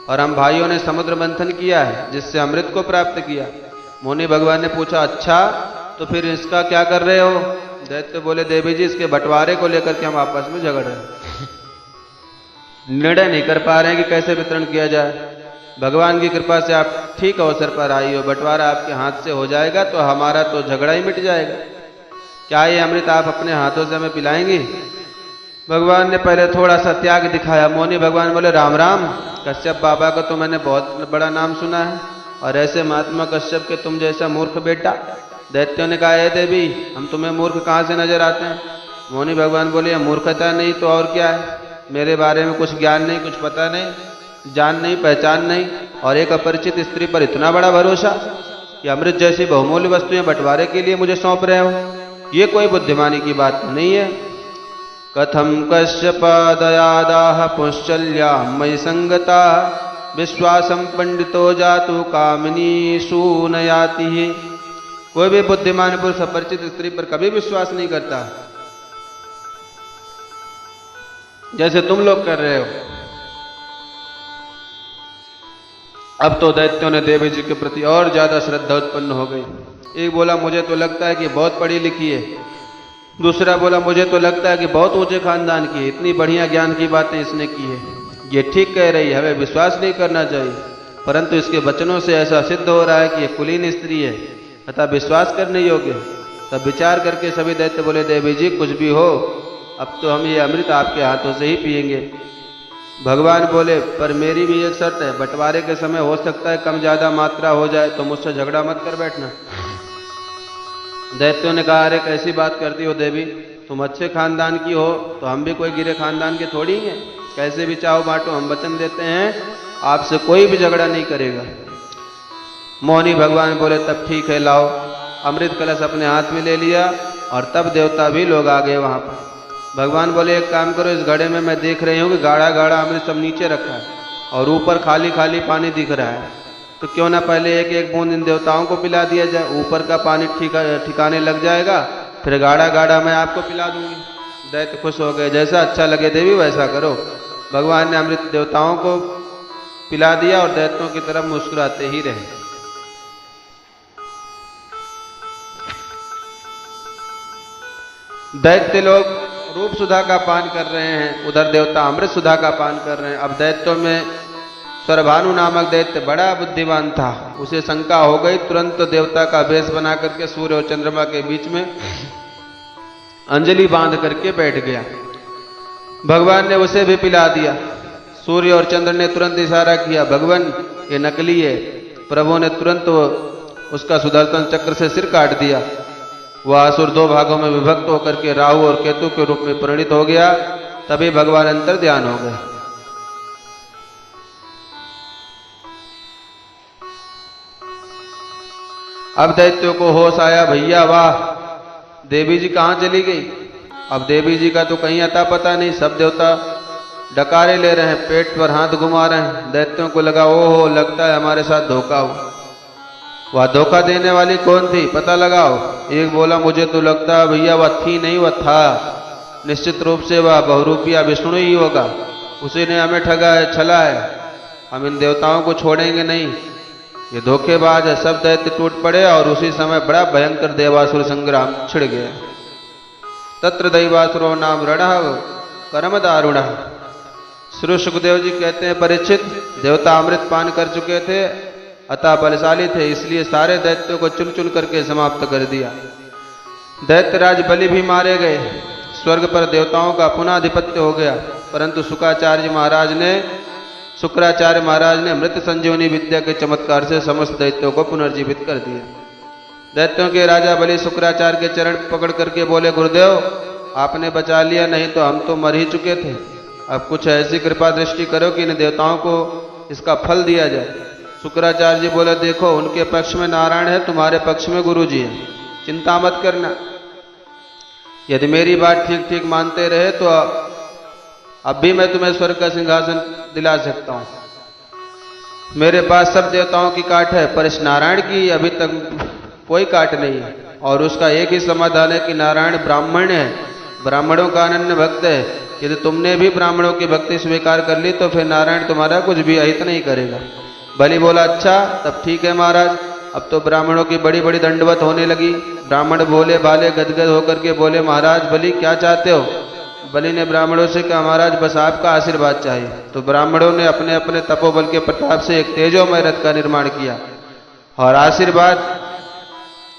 और हम भाइयों ने समुद्र मंथन किया है जिससे अमृत को प्राप्त किया। मुनि भगवान ने पूछा, अच्छा तो फिर इसका क्या कर रहे हो? दैत्य बोले, देवी जी इसके बंटवारे को लेकर के हम आपस में झगड़ रहे हैं, निर्णय नहीं कर पा रहे हैं कि कैसे वितरण किया जाए। भगवान की कृपा से आप ठीक अवसर पर आई हो, बंटवारा आपके हाथ से हो जाएगा तो हमारा तो झगड़ा ही मिट जाएगा। क्या ये अमृत आप अपने हाथों से हमें पिलाएंगी? भगवान ने पहले थोड़ा सा त्याग दिखाया। मौनी भगवान बोले, राम राम, कश्यप बाबा का तो मैंने बहुत बड़ा नाम सुना है, और ऐसे महात्मा कश्यप के तुम जैसा मूर्ख बेटा। दैत्यों ने कहा, देवी हम तुम्हें मूर्ख कहाँ से नजर आते हैं? मौनी भगवान बोले, मूर्खता नहीं तो और क्या है, मेरे बारे में कुछ ज्ञान नहीं, कुछ पता नहीं, जान नहीं, पहचान नहीं, और एक अपरिचित स्त्री पर इतना बड़ा भरोसा कि अमृत जैसी बहुमूल्य वस्तुएं बंटवारे के लिए मुझे सौंप रहे हो, ये कोई बुद्धिमानी की बात नहीं है। कथम कश्यपादयादाह पुंश्चल्या मयि संगता विश्वासम पंडितो जातु कामिनी सूनयाति। कोई भी बुद्धिमान पुरुष अपरिचित स्त्री पर कभी विश्वास नहीं करता, जैसे तुम लोग कर रहे हो। अब तो दैत्यों ने देवी जी के प्रति और ज्यादा श्रद्धा उत्पन्न हो गई। एक बोला, मुझे तो लगता है कि बहुत पढ़ी लिखी है। दूसरा बोला, मुझे तो लगता है कि बहुत ऊंचे खानदान की है, इतनी बढ़िया ज्ञान की बातें इसने की है। ये ठीक कह रही है, हमें विश्वास नहीं करना चाहिए, परंतु इसके वचनों से ऐसा सिद्ध हो रहा है कि ये कुलीन स्त्री है, अतः विश्वास करने योग्य। तब विचार करके सभी दैत्य बोले, देवी जी कुछ भी हो, अब तो हम ये अमृत आपके हाथों से ही पिएंगे। भगवान बोले, पर मेरी भी एक शर्त है, बंटवारे के समय हो सकता है कम ज्यादा मात्रा हो जाए, तो मुझसे झगड़ा मत कर बैठना। दैत्यों ने कहा, अरे कैसी बात करती हो देवी, तुम अच्छे खानदान की हो तो हम भी कोई गिरे खानदान के थोड़ी हैं, कैसे भी चाहो बांटो, हम वचन देते हैं आपसे कोई भी झगड़ा नहीं करेगा। मौनी भगवान बोले, तब ठीक है, लाओ। अमृत कलश अपने हाथ में ले लिया और तब देवता भी लोग आ गए वहां पर। भगवान बोले, एक काम करो, इस घड़े में मैं देख रही हूँ कि गाढ़ा गाढ़ा अमृत सब नीचे रखा है और ऊपर खाली खाली पानी दिख रहा है, तो क्यों ना पहले एक एक बूंद इन देवताओं को पिला दिया जाए, ऊपर का पानी ठिकाने लग जाएगा, फिर गाढ़ा गाढ़ा मैं आपको पिला दूंगी। दैत्य खुश हो गए, जैसा अच्छा लगे देवी वैसा करो। भगवान ने अमृत देवताओं को पिला दिया और दैत्यों की तरफ मुस्कुराते ही रहे। दैत्य लोग रूप सुधा का पान कर रहे हैं, उधर देवता अमृत सुधा का पान कर रहे हैं। अब दैत्यों में स्वरभानु नामक दैत्य बड़ा बुद्धिमान था, उसे शंका हो गई, तुरंत देवता का वेश बना करके सूर्य और चंद्रमा के बीच में अंजलि बांध करके बैठ गया। भगवान ने उसे भी पिला दिया। सूर्य और चंद्र ने तुरंत इशारा किया, भगवान ये नकली है। प्रभु ने तुरंत उसका सुदर्शन चक्र से सिर काट दिया। वह असुर दो भागों में विभक्त होकर के राहु और केतु के रूप में परिणित हो गया। तभी भगवान अंतर ध्यान हो गए। अब दैत्यों को होश आया, भैया वाह, देवी जी कहां चली गई? अब देवी जी का तो कहीं अता पता नहीं। सब देवता डकारे ले रहे हैं, पेट पर हाथ घुमा रहे हैं। दैत्यों को लगा, ओहो, लगता है हमारे साथ धोखा हुआ। वह धोखा देने वाली कौन थी, पता लगाओ। एक बोला, मुझे तो लगता है भैया वह थी नहीं, वह था। निश्चित रूप से वह बहुरूपिया विष्णु ही होगा, उसी ने हमें ठगा है, छला है। हम इन देवताओं को छोड़ेंगे नहीं, ये धोखेबाज है। सब दैत्य टूट पड़े और उसी समय बड़ा भयंकर देवासुर संग्राम छिड़ गया। तत्र दैवासुरो नाम रणः कर्म दारुण। श्री सुखदेव जी कहते हैं, परीक्षित देवता अमृत पान कर चुके थे, अतः बलशाली थे, इसलिए सारे दैत्यों को चुन चुन करके समाप्त कर दिया। दैत्यराज बलि भी मारे गए, स्वर्ग पर देवताओं का पुनः आधिपत्य हो गया। परंतु शुक्राचार्य महाराज ने मृत संजीवनी विद्या के चमत्कार से समस्त दैत्यों को पुनर्जीवित कर दिया। दैत्यों के राजा बलि शुक्राचार्य के चरण पकड़ करके बोले, गुरुदेव आपने बचा लिया, नहीं तो हम तो मर ही चुके थे। अब कुछ ऐसी कृपा दृष्टि करो कि इन देवताओं को इसका फल दिया जाए। शुक्राचार्य जी बोले, देखो उनके पक्ष में नारायण है, तुम्हारे पक्ष में गुरु जी है, चिंता मत करना। यदि मेरी बात ठीक ठीक मानते रहे तो अब भी मैं तुम्हें स्वर्ग का सिंहासन दिला सकता हूं। मेरे पास सब देवताओं की काट है, पर इस नारायण की अभी तक कोई काट नहीं है। और उसका एक ही समाधान है कि नारायण ब्राह्मण है, ब्राह्मणों का अनन्य भक्त है, यदि तुमने भी ब्राह्मणों की भक्ति स्वीकार कर ली तो फिर नारायण तुम्हारा कुछ भी अहित नहीं करेगा। बलि बोला, अच्छा तब ठीक है महाराज। अब तो ब्राह्मणों की बड़ी बड़ी दंडवत होने लगी। ब्राह्मण बोले भाले गदगद होकर के बोले, महाराज बलि क्या चाहते हो? बलि ने ब्राह्मणों से कहा, महाराज बस आपका आशीर्वाद चाहिए। तो ब्राह्मणों ने अपने अपने तपोबल के प्रताप से एक तेजोमय रथ का निर्माण किया और आशीर्वाद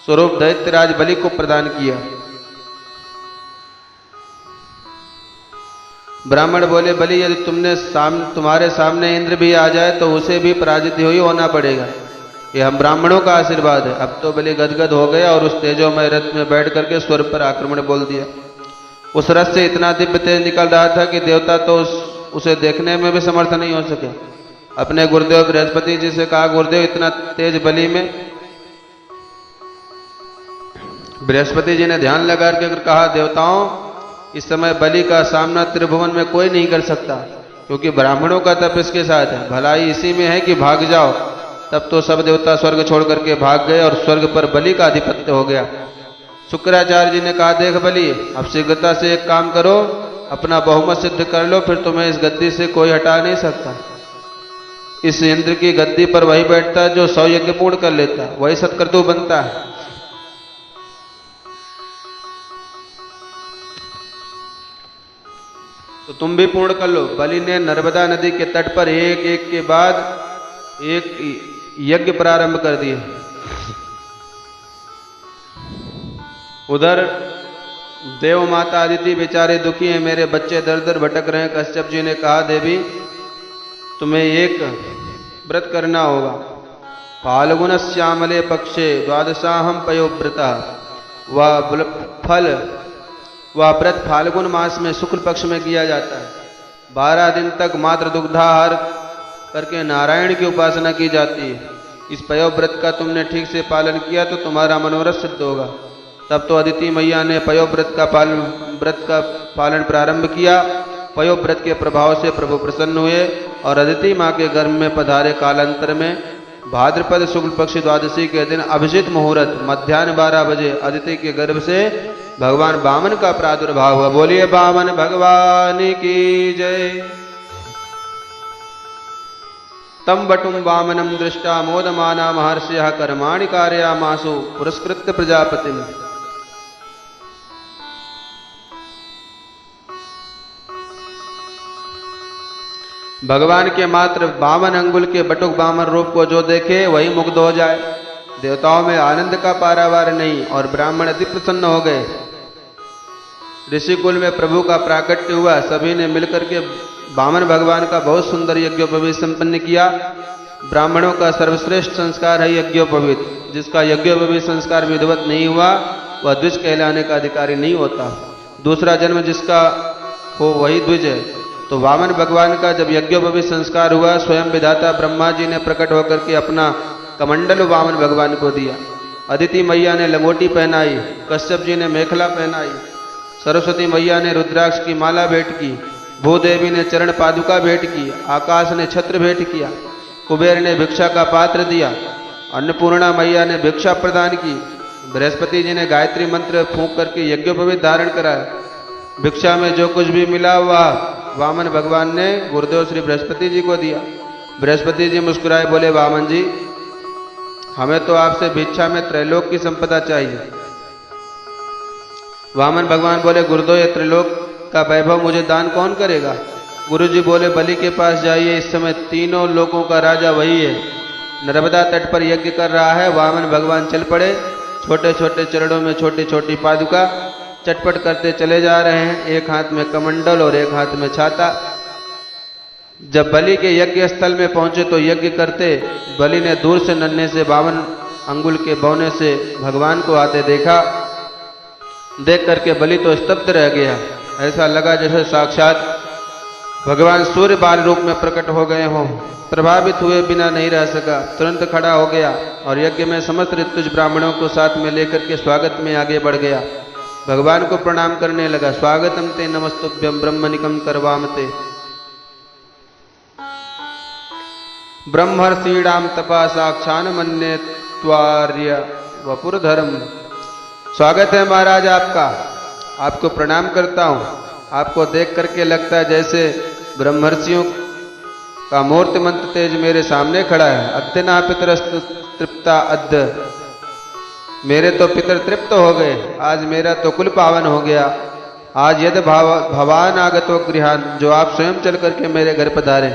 स्वरूप दैत्यराज बलि को प्रदान किया। ब्राह्मण बोले, बलि यदि तुम्हारे सामने इंद्र भी आ जाए तो उसे भी पराजित ही होना पड़ेगा। ये हम ब्राह्मणों का आशीर्वाद है। अब तो बलि गदगद हो गया और उस तेजोमय रथ में बैठ करके स्वर्ग पर आक्रमण बोल दिया। उस रथ से इतना दिव्य तेज निकल रहा था कि देवता तो उसे देखने में भी समर्थ नहीं हो सके। अपने गुरुदेव बृहस्पति जी से कहा, गुरुदेव इतना तेज बलि में। बृहस्पति जी ने ध्यान लगा कर कहा, देवताओं इस समय बलि का सामना त्रिभुवन में कोई नहीं कर सकता, क्योंकि ब्राह्मणों का तप इसके साथ है। भलाई इसी में है कि भाग जाओ। तब तो सब देवता स्वर्ग छोड़ करके भाग गए और स्वर्ग पर बलि का आधिपत्य हो गया। शुक्राचार्य जी ने कहा, देख बलि अब शीघ्रता से एक काम करो, अपना बहुमत सिद्ध कर लो, फिर तुम्हें इस गद्दी से कोई हटा नहीं सकता। इस इंद्र की गद्दी पर वही बैठता है जो 100 यज्ञ पूर्ण कर लेता है, वही सत्कर्तु बनता है। तो तुम भी पूर्ण कर लो। बलि ने नर्मदा नदी के तट पर एक एक के बाद एक यज्ञ प्रारंभ कर दिए। उधर देव माता अदिति बेचारे दुखी हैं, मेरे बच्चे दर दर भटक रहे हैं। कश्यप जी ने कहा, देवी तुम्हें एक व्रत करना होगा। फाल्गुन श्यामले पक्षे द्वादशाहम पयोव्रता। वह व्रत फाल्गुन मास में शुक्ल पक्ष में किया जाता है। 12 दिन तक मात्र दुग्धाहार करके नारायण की उपासना की जाती है। इस पयोव्रत का तुमने ठीक से पालन किया तो तुम्हारा मनोरथ सिद्ध होगा। तब तो अदिति मैया ने पयोव्रत का पालन प्रारंभ किया। पयोव्रत के प्रभाव से प्रभु प्रसन्न हुए और अदिति माँ के गर्भ में पधारे। कालांतर में भाद्रपद शुक्ल पक्ष द्वादशी के दिन अभिजित मुहूर्त मध्याह्न 12 बजे अदिति के गर्भ से भगवान वामन का प्रादुर्भाव हुआ। बोलिए वामन भगवान की जय। तम बटुम वामनम दृष्टा मोदमाना महर्षियः कर्माणि कारयामासु पुरस्कृत्य प्रजापतिम्। भगवान के मात्र 52 अंगुल के बटुक वामन रूप को जो देखे वही मुग्ध हो जाए। देवताओं में आनंद का पारावार नहीं और ब्राह्मण अति प्रसन्न हो गए। ऋषिकुल में प्रभु का प्राकट्य हुआ। सभी ने मिलकर के वामन भगवान का बहुत सुंदर यज्ञोपवीत संपन्न किया। ब्राह्मणों का सर्वश्रेष्ठ संस्कार है यज्ञोपवीत। जिसका यज्ञोपवीत संस्कार विधिवत नहीं हुआ वह द्विज कहलाने का अधिकारी नहीं होता। दूसरा जन्म जिसका हो वही द्विज है। तो वामन भगवान का जब यज्ञोपवीत संस्कार हुआ, स्वयं विधाता ब्रह्मा जी ने प्रकट होकर के अपना कमंडल वामन भगवान को दिया। अदिति मैया ने लंगोटी पहनाई, कश्यप जी ने मेखला पहनाई, सरस्वती मैया ने रुद्राक्ष की माला भेंट की, भूदेवी ने चरण पादुका भेंट की, आकाश ने छत्र भेंट किया, कुबेर ने भिक्षा का पात्र दिया, अन्नपूर्णा मैया ने भिक्षा प्रदान की, बृहस्पति जी ने गायत्री मंत्र फूंक करके यज्ञोपवीत धारण कराया। भिक्षा में जो कुछ भी मिला वह वामन भगवान ने गुरुदेव श्री बृहस्पति जी को दिया। बृहस्पति जी मुस्कुराए, बोले वामन जी हमें तो आपसे भिक्षा में त्रैलोक की संपदा चाहिए। वामन भगवान बोले, गुरुदेव ये त्रिलोक का वैभव मुझे दान कौन करेगा? गुरु जी बोले, बलि के पास जाइए, इस समय तीनों लोकों का राजा वही है। नर्मदा तट पर यज्ञ कर रहा है। वामन भगवान चल पड़े। छोटे छोटे चरणों में छोटी छोटी पादुका चटपट करते चले जा रहे हैं। एक हाथ में कमंडल और एक हाथ में छाता। जब बलि के यज्ञ स्थल में पहुंचे तो यज्ञ करते बलि ने दूर से नन्हे से 52 अंगुल के बौने से भगवान को आते देखा। देख करके बलि तो स्तब्ध रह गया। ऐसा लगा जैसे साक्षात भगवान सूर्य बाल रूप में प्रकट हो गए हों। प्रभावित हुए बिना नहीं रह सका, तुरंत खड़ा हो गया और यज्ञ में समस्त ऋतुज ब्राह्मणों को साथ में लेकर के स्वागत में आगे बढ़ गया। भगवान को प्रणाम करने लगा। स्वागतम ते नमस्तुभ्यं ब्रह्मनिकम करवामते। ब्रह्मर्षीणाम तपा साक्षान मन्ये त्वार्य वपुरधर्म। स्वागत है महाराज आपका, आपको प्रणाम करता हूँ। आपको देख करके लगता है जैसे ब्रह्मर्षियों का मूर्तिमंत तेज मेरे सामने खड़ा है। अद्यना पितर तृप्ता अद्य, मेरे तो पितर तृप्त हो गए, आज मेरा तो कुल पावन हो गया। आज यदि भवान आगतो गृहान, जो आप स्वयं चल करके मेरे घर पधारे,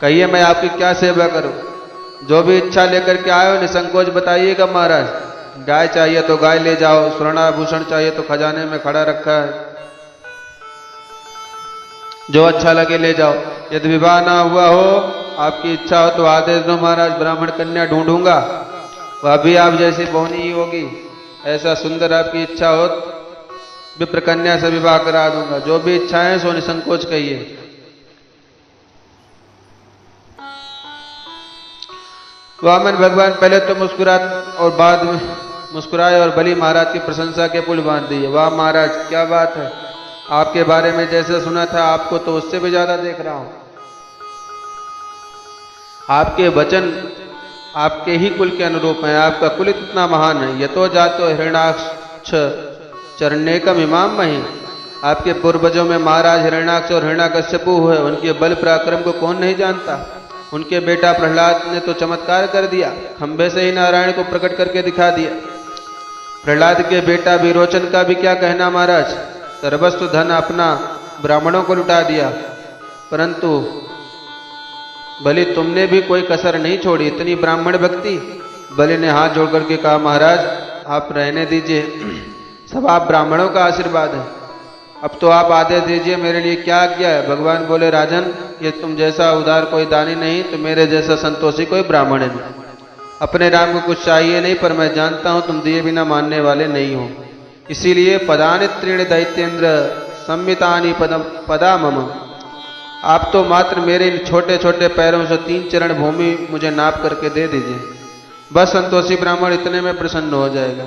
कहिए मैं आपकी क्या सेवा करूं। जो भी इच्छा लेकर के आए हो निसंकोच बताइएगा महाराज। गाय चाहिए तो गाय ले जाओ, स्वर्णाभूषण चाहिए तो खजाने में खड़ा रखा है, जो अच्छा लगे ले जाओ। यदि विवाह ना हुआ हो, आपकी इच्छा हो तो आदेश दो महाराज, ब्राह्मण कन्या ढूंढूंगा, वह भी आप जैसी बहुनी ही होगी। ऐसा सुंदर आपकी इच्छा हो विप्र कन्या से विवाह करा दूंगा। जो भी इच्छाएं सो निसंकोच कहिए। वामन भगवान पहले तो मुस्कुराए और बाद में मुस्कुराए और बलि महाराज की प्रशंसा के पुल बांध दिए। वाह महाराज क्या बात है, आपके बारे में जैसे सुना था आपको तो उससे भी ज्यादा देख रहा हूं। आपके वचन आपके ही कुल के अनुरूप हैं, आपका कुल इतना महान है। यतो जातो हिरण्याक्ष चरणेकम इमाम मही, आपके पूर्वजों में महाराज हिरण्याक्ष और हिरण्याकश्यपु हुए, उनके बल पराक्रम को कौन नहीं जानता। उनके बेटा प्रहलाद ने तो चमत्कार कर दिया, खंभे से ही नारायण को प्रकट करके दिखा दिया। प्रहलाद के बेटा विरोचन का भी क्या कहना महाराज, सर्वस्व धन अपना ब्राह्मणों को लुटा दिया, परंतु बलि तुमने भी कोई कसर नहीं छोड़ी, इतनी ब्राह्मण भक्ति। बलि ने हाथ जोड़ करके कहा महाराज आप रहने दीजिए, सब आप ब्राह्मणों का आशीर्वाद है, अब तो आप आदेश दीजिए मेरे लिए क्या आज्ञा है। भगवान बोले राजन, ये तुम जैसा उदार कोई दानी नहीं, तो मेरे जैसा संतोषी कोई ब्राह्मण नहीं। अपने राम को कुछ चाहिए नहीं, पर मैं जानता हूं तुम दिए बिना मानने वाले नहीं हो, इसीलिए पदानि त्रीण दैत्येंद्र संमितानि पदा मम, आप तो मात्र मेरे इन छोटे छोटे पैरों से 3 चरण भूमि मुझे नाप करके दे दीजिए, बस संतोषी ब्राह्मण इतने में प्रसन्न हो जाएगा।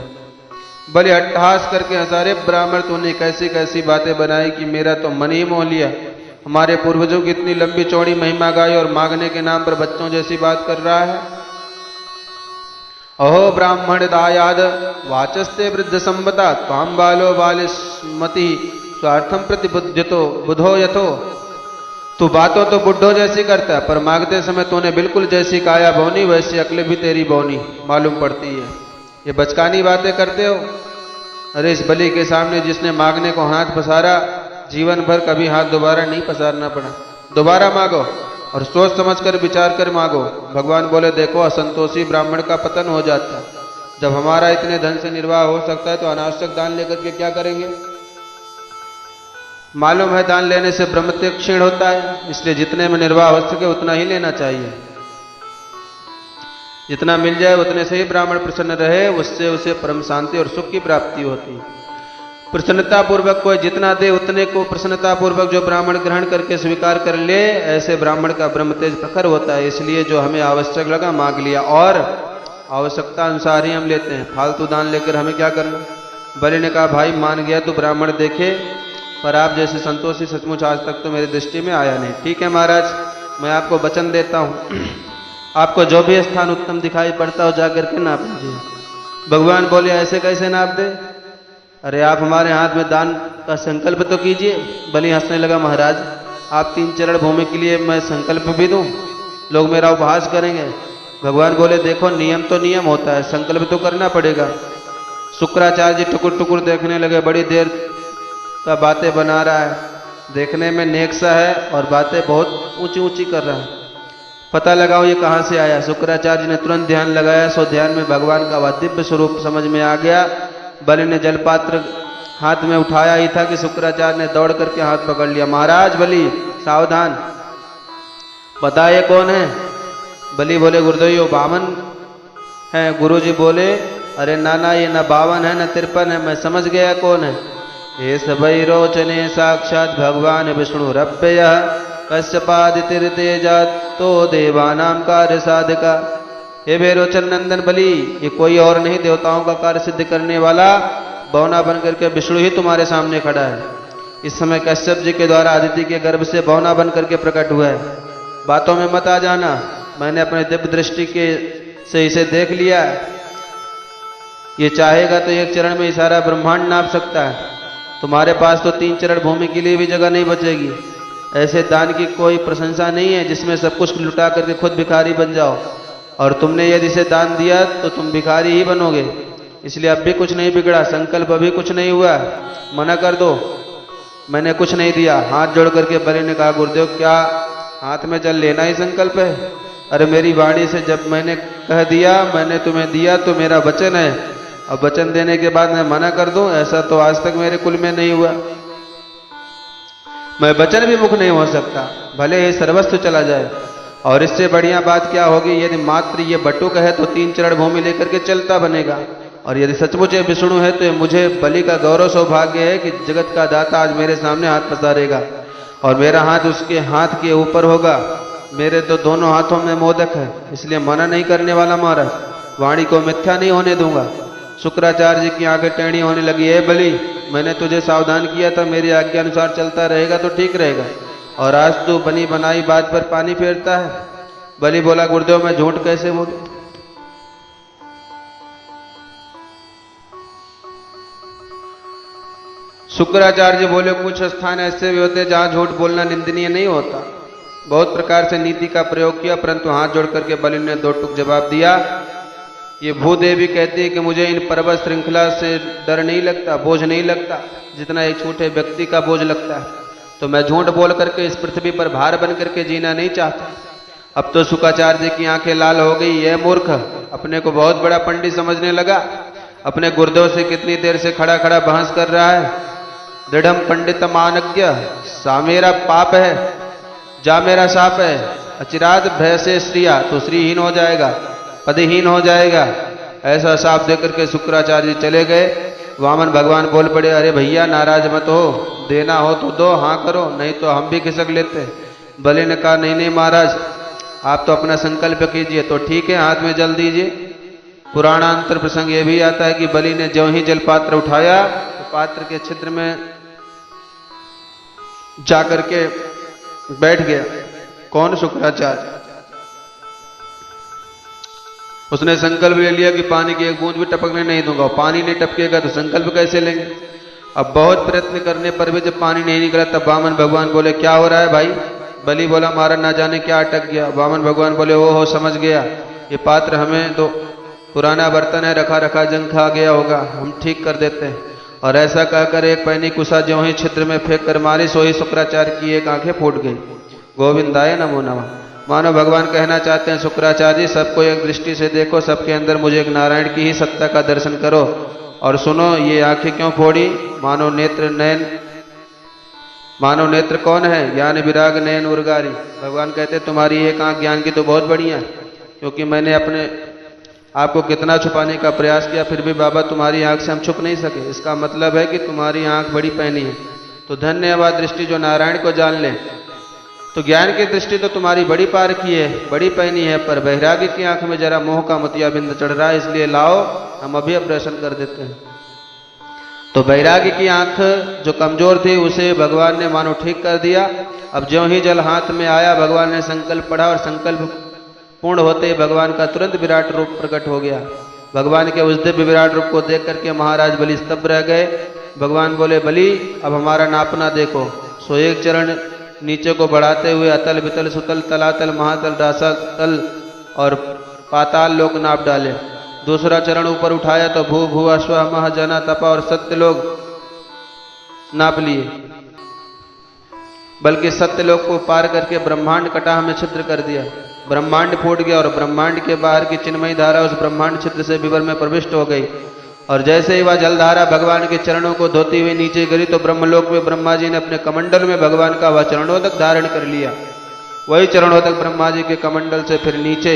बलि अट्टहास करके हंसारे, ब्राह्मण तूने कैसी कैसी बातें बनाई कि मेरा तो मन ही मोह लिया। हमारे पूर्वजों की इतनी लंबी चौड़ी महिमा गाई और मांगने के नाम पर बच्चों जैसी बात कर रहा है। अहो ब्राह्मण दायाद वाचस्ते वृद्ध संबता, त्वाम बालो बालिस्मति स्वार्थम प्रतिबुद्धतो बुधो यथो, तू बातों तो बुढ़ो जैसी करता है, पर मांगते समय तूने बिल्कुल जैसी काया बौनी वैसी अकल भी तेरी बौनी मालूम पड़ती है। ये बचकानी बातें करते हो। अरे इस बलि के सामने जिसने मांगने को हाथ पसारा, जीवन भर कभी हाथ दोबारा नहीं पसारना पड़ा। दोबारा मांगो और सोच समझ कर विचार कर मांगो। भगवान बोले देखो असंतोषी ब्राह्मण का पतन हो जाता है, जब हमारा इतने धन से निर्वाह हो सकता है तो अनावश्यक दान लेकर के क्या करेंगे। मालूम है दान लेने से ब्रह्मत्य क्षीण होता है, इसलिए जितने में निर्वाह हो सके उतना ही लेना चाहिए। जितना मिल जाए उतने से ही ब्राह्मण प्रसन्न रहे, उससे उसे परम शांति और सुख की प्राप्ति होती है। प्रसन्नता पूर्वक कोई जितना दे उतने को प्रसन्नता पूर्वक जो ब्राह्मण ग्रहण करके स्वीकार कर ले, ऐसे ब्राह्मण का ब्रह्म तेज प्रखर होता है। इसलिए जो हमें आवश्यक लगा मांग लिया, और आवश्यकता अनुसार ही हम लेते हैं, फालतू दान लेकर हमें क्या करना। बलि ने कहा भाई मान गया तू ब्राह्मण देखे, पर आप जैसे संतोषी सचमुच आज तक तो मेरी दृष्टि में आया नहीं। ठीक है महाराज, मैं आपको वचन देता हूं, आपको जो भी स्थान उत्तम दिखाई पड़ता हो जाकर के नाप लीजिए। भगवान बोले ऐसे कैसे नाप दे, अरे आप हमारे हाथ में दान का संकल्प तो कीजिए। बलि हंसने लगा महाराज आप 3 चरण भूमि के लिए मैं संकल्प भी दूं, लोग मेरा उपहास करेंगे। भगवान बोले देखो नियम तो नियम होता है, संकल्प तो करना पड़ेगा। शुक्राचार्य जी टुकुर टुकुर देखने लगे, बड़ी देर का बातें बना रहा है, देखने में नेक सा है और बातें बहुत ऊंची ऊंची कर रहा है, पता लगाओ ये कहाँ से आया। शुक्राचार्य ने तुरंत ध्यान लगाया, सो ध्यान में भगवान का वह दिव्य स्वरूप समझ में आ गया। बलि ने जलपात्र हाथ में उठाया ही था कि शुक्राचार्य ने दौड़ करके हाथ पकड़ लिया। महाराज बलि सावधान, बताइए कौन है। बलि बोले गुरुदेव बावन है। गुरुजी बोले अरे नाना ये न 52 है न 53 है, मैं समझ गया कौन है। ये सबई रोचने साक्षात भगवान विष्णु रव्यय कश्यपादितिर्तेजा तो देवानाम कार्य साधिका। हे बेरोचन नंदन बलि, ये कोई और नहीं देवताओं का कार्य सिद्ध करने वाला बौना बन करके विष्णु ही तुम्हारे सामने खड़ा है। इस समय कश्यप जी के द्वारा अदिति के गर्भ से बौना बन करके प्रकट हुआ है। बातों में मत आ जाना, मैंने अपने दिव्य दृष्टि के से इसे देख लिया। ये चाहेगा तो एक चरण में सारा ब्रह्मांड नाप सकता है। तुम्हारे पास तो 3 चरण भूमि के लिए भी जगह नहीं बचेगी। ऐसे दान की कोई प्रशंसा नहीं है जिसमें सब कुछ लुटा करके खुद भिखारी बन जाओ, और तुमने यदि इसे दान दिया तो तुम भिखारी ही बनोगे। इसलिए अब भी कुछ नहीं बिगड़ा, संकल्प अभी कुछ नहीं हुआ, मना कर दो, मैंने कुछ नहीं दिया। हाथ जोड़ करके बलि ने कहा, गुरुदेव क्या हाथ में जल लेना ही संकल्प है? अरे मेरी वाणी से जब मैंने कह दिया, मैंने तुम्हें दिया तो मेरा वचन है, अब वचन देने के बाद मैं मना कर दूं, ऐसा तो आज तक मेरे कुल में नहीं हुआ। मैं वचन भी मुख नहीं हो सकता, भले ही सर्वस्व चला जाए। और इससे बढ़िया बात क्या होगी, यदि मात्र ये बटुक है तो 3 चरण भूमि लेकर के चलता बनेगा, और यदि सचमुच ये विष्णु है तो मुझे बलि का गौरव सौभाग्य है कि जगत का दाता आज मेरे सामने हाथ पसारेगा, और मेरा हाथ उसके हाथ के ऊपर होगा। मेरे तो दोनों हाथों में मोदक है, इसलिए मना नहीं करने वाला महाराज, वाणी को मिथ्या नहीं होने दूंगा। शुक्राचार्य जी की आंखें टेढ़ी होने लगी। है बलि, मैंने तुझे सावधान किया था, मेरी आज्ञा अनुसार चलता रहेगा तो ठीक रहेगा, और आज तू बनी बनाई बात पर पानी फेरता है। बलि बोला, गुरुदेव मैं झूठ कैसे बोलूं? शुक्राचार्य जी बोले, कुछ स्थान ऐसे भी होते जहां झूठ बोलना निंदनीय नहीं होता। बहुत प्रकार से नीति का प्रयोग किया, परंतु हाथ जोड़ करके बलि ने 2 टूक जवाब दिया। ये भूदेवी कहती है कि मुझे इन पर्वत श्रृंखला से डर नहीं लगता, बोझ नहीं लगता, जितना एक छोटे व्यक्ति का बोझ लगता है। तो मैं झूठ बोल करके इस पृथ्वी पर भार बन करके जीना नहीं चाहता। अब तो शुक्राचार्य जी की आंखें लाल हो गई। यह मूर्ख अपने को बहुत बड़ा पंडित समझने लगा, अपने गुरुदेव से कितनी देर से खड़ा खड़ा बहस कर रहा है। दृढ़म पंडित मानज्ञ, सा मेरा पाप है, जा मेरा शाप है, अचिराद भय से श्रिया, तो श्रीहीन हो जाएगा, पदहीन हो जाएगा। ऐसा शाप देकर के शुक्राचार्य जी चले गए। वामन भगवान बोल पड़े, अरे भैया नाराज मत हो, देना हो तो दो, हाँ करो, नहीं तो हम भी खिसक लेते। बलि ने कहा, नहीं नहीं महाराज, आप तो अपना संकल्प कीजिए। तो ठीक है, हाथ में जल दीजिए। पुराणांतर प्रसंग ये भी आता है कि बलि ने ज्यों ही जलपात्र उठाया तो पात्र के छिद्र में जाकर के बैठ गया। कौन? शुक्राचार्य। उसने संकल्प ले लिया कि पानी की एक बूंद भी टपकने नहीं दूंगा। पानी नहीं टपकेगा तो संकल्प कैसे लेंगे? अब बहुत प्रयत्न करने पर भी जब पानी नहीं निकला तब वामन भगवान बोले, क्या हो रहा है भाई? बलि बोला, महाराज ना जाने क्या अटक गया। वामन भगवान बोले, ओ हो समझ गया, ये पात्र हमें तो पुराना बर्तन है, रखा रखा जंग खा गया होगा, हम ठीक कर देते हैं। और ऐसा कहकर एक पैनी कुसा ज्यों ही छिद्र में फेंक कर मारी, सो ही शुक्राचार्य की एक आंखें फूट गई। गोविंदाय नमो नमः। मानो भगवान कहना चाहते हैं, शुक्राचार्य जी सबको एक दृष्टि से देखो, सबके अंदर मुझे एक नारायण की ही सत्ता का दर्शन करो। और सुनो, ये आंखें क्यों फोड़ी? मानो नेत्र नयन, मानो नेत्र कौन है? ज्ञान विराग नयन उर्गारी। भगवान कहते तुम्हारी एक आंख ज्ञान की तो बहुत बढ़िया है, क्योंकि मैंने अपने आपको कितना छुपाने का प्रयास किया, फिर भी बाबा तुम्हारी आंख से हम छुप नहीं सके। इसका मतलब है कि तुम्हारी आंख बड़ी पैनी है। तो धन्यवाद दृष्टि जो नारायण को जान ले। तो ज्ञान की दृष्टि तो तुम्हारी बड़ी पार की है, बड़ी पैनी है, पर वैराग्य की आंख में जरा मोह का मोतिया बिंद चढ़ रहा है, इसलिए लाओ हम अभी ऑपरेशन कर देते हैं। तो वैराग्य की आंख जो कमजोर थी उसे भगवान ने मानो ठीक कर दिया। अब ज्यों ही जल हाथ में आया, भगवान ने संकल्प पढ़ा और संकल्प पूर्ण होते ही भगवान का तुरंत विराट रूप प्रकट हो गया। भगवान के उस दिव्य विराट रूप को देख करके महाराज बलि स्तब्ध रह गए। भगवान बोले, बलि अब हमारा नापना देखो। सो एक चरण नीचे को बढ़ाते हुए अतल वितल सुतल तलातल महातल रासातल और पाताल लोक नाप डाले। दूसरा चरण ऊपर उठाया तो भू भू अश्व मह जना तपा और सत्य लोग नाप लिए, बल्कि सत्य लोग को पार करके ब्रह्मांड कटाह में छिद्र कर दिया। ब्रह्मांड फूट गया और ब्रह्मांड के बाहर की चिन्मयी धारा उस ब्रह्मांड छिद्र से विवर में प्रविष्ट हो गई। और जैसे ही वह जलधारा भगवान के चरणों को धोती हुई नीचे गिरी तो ब्रह्मलोक में ब्रह्मा जी ने अपने कमंडल में भगवान का वह चरणोदक धारण कर लिया। वही चरणोदक ब्रह्मा जी के कमंडल से फिर नीचे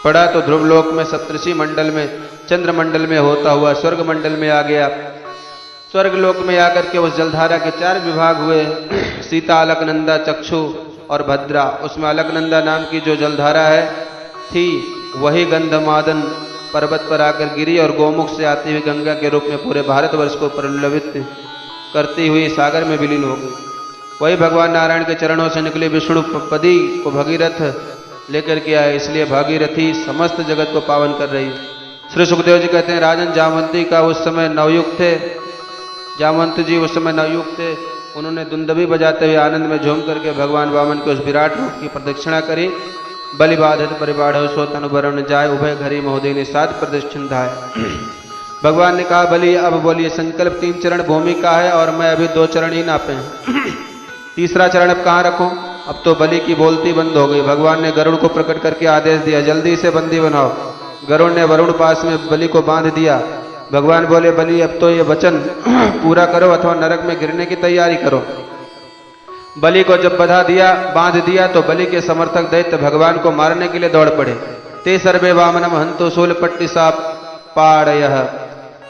पड़ा तो ध्रुवलोक में सप्तऋषि मंडल में चंद्रमंडल में होता हुआ स्वर्ग मंडल में आ गया। स्वर्ग लोक में आकर के उस जलधारा के 4 विभाग हुए, सीता, अलकनंदा, चक्षु और भद्रा। उसमें अलकनंदा नाम की जो जलधारा है थी वही गंधमादन पर्वत पर आकर गिरी और गोमुख से आती हुई गंगा के रूप में पूरे भारतवर्ष को प्रलवित करती हुई सागर में विलीन हो गई। वही भगवान नारायण के चरणों से निकले विष्णु पदी को भगीरथ लेकर के आए, इसलिए भागीरथी समस्त जगत को पावन कर रही। श्री सुखदेव जी कहते हैं राजन जामवंती का उस समय नवयुग थे, जामवंत जी उस समय नवयुग थे। उन्होंने दुंदभी बजाते हुए आनंद में झूम करके भगवान वामन के उस विराट रूप की प्रदक्षिणा करी। बलि बाधित परिबाढ़ सो तनु वरण जाय उभय घरी महोदय ने सात प्रदक्षिण धाय। भगवान ने कहा बलि अब बोलिए, संकल्प 3 चरण भूमि का है और मैं अभी 2 चरण ही नापे हैं, तीसरा चरण अब कहाँ रखूं? अब तो बलि की बोलती बंद हो गई। भगवान ने गरुड़ को प्रकट करके आदेश दिया, जल्दी से बंदी बनाओ। गरुड़ ने वरुण पास में बलि को बांध दिया। भगवान बोले बलि अब तो ये वचन पूरा करो अथवा नरक में गिरने की तैयारी करो। बलि को जब बधा दिया, बांध दिया, तो बलि के समर्थक दैत्य भगवान को मारने के लिए दौड़ पड़े। ते सर्वे वामनम हंतो शूलपट्टि साप पाड़यः।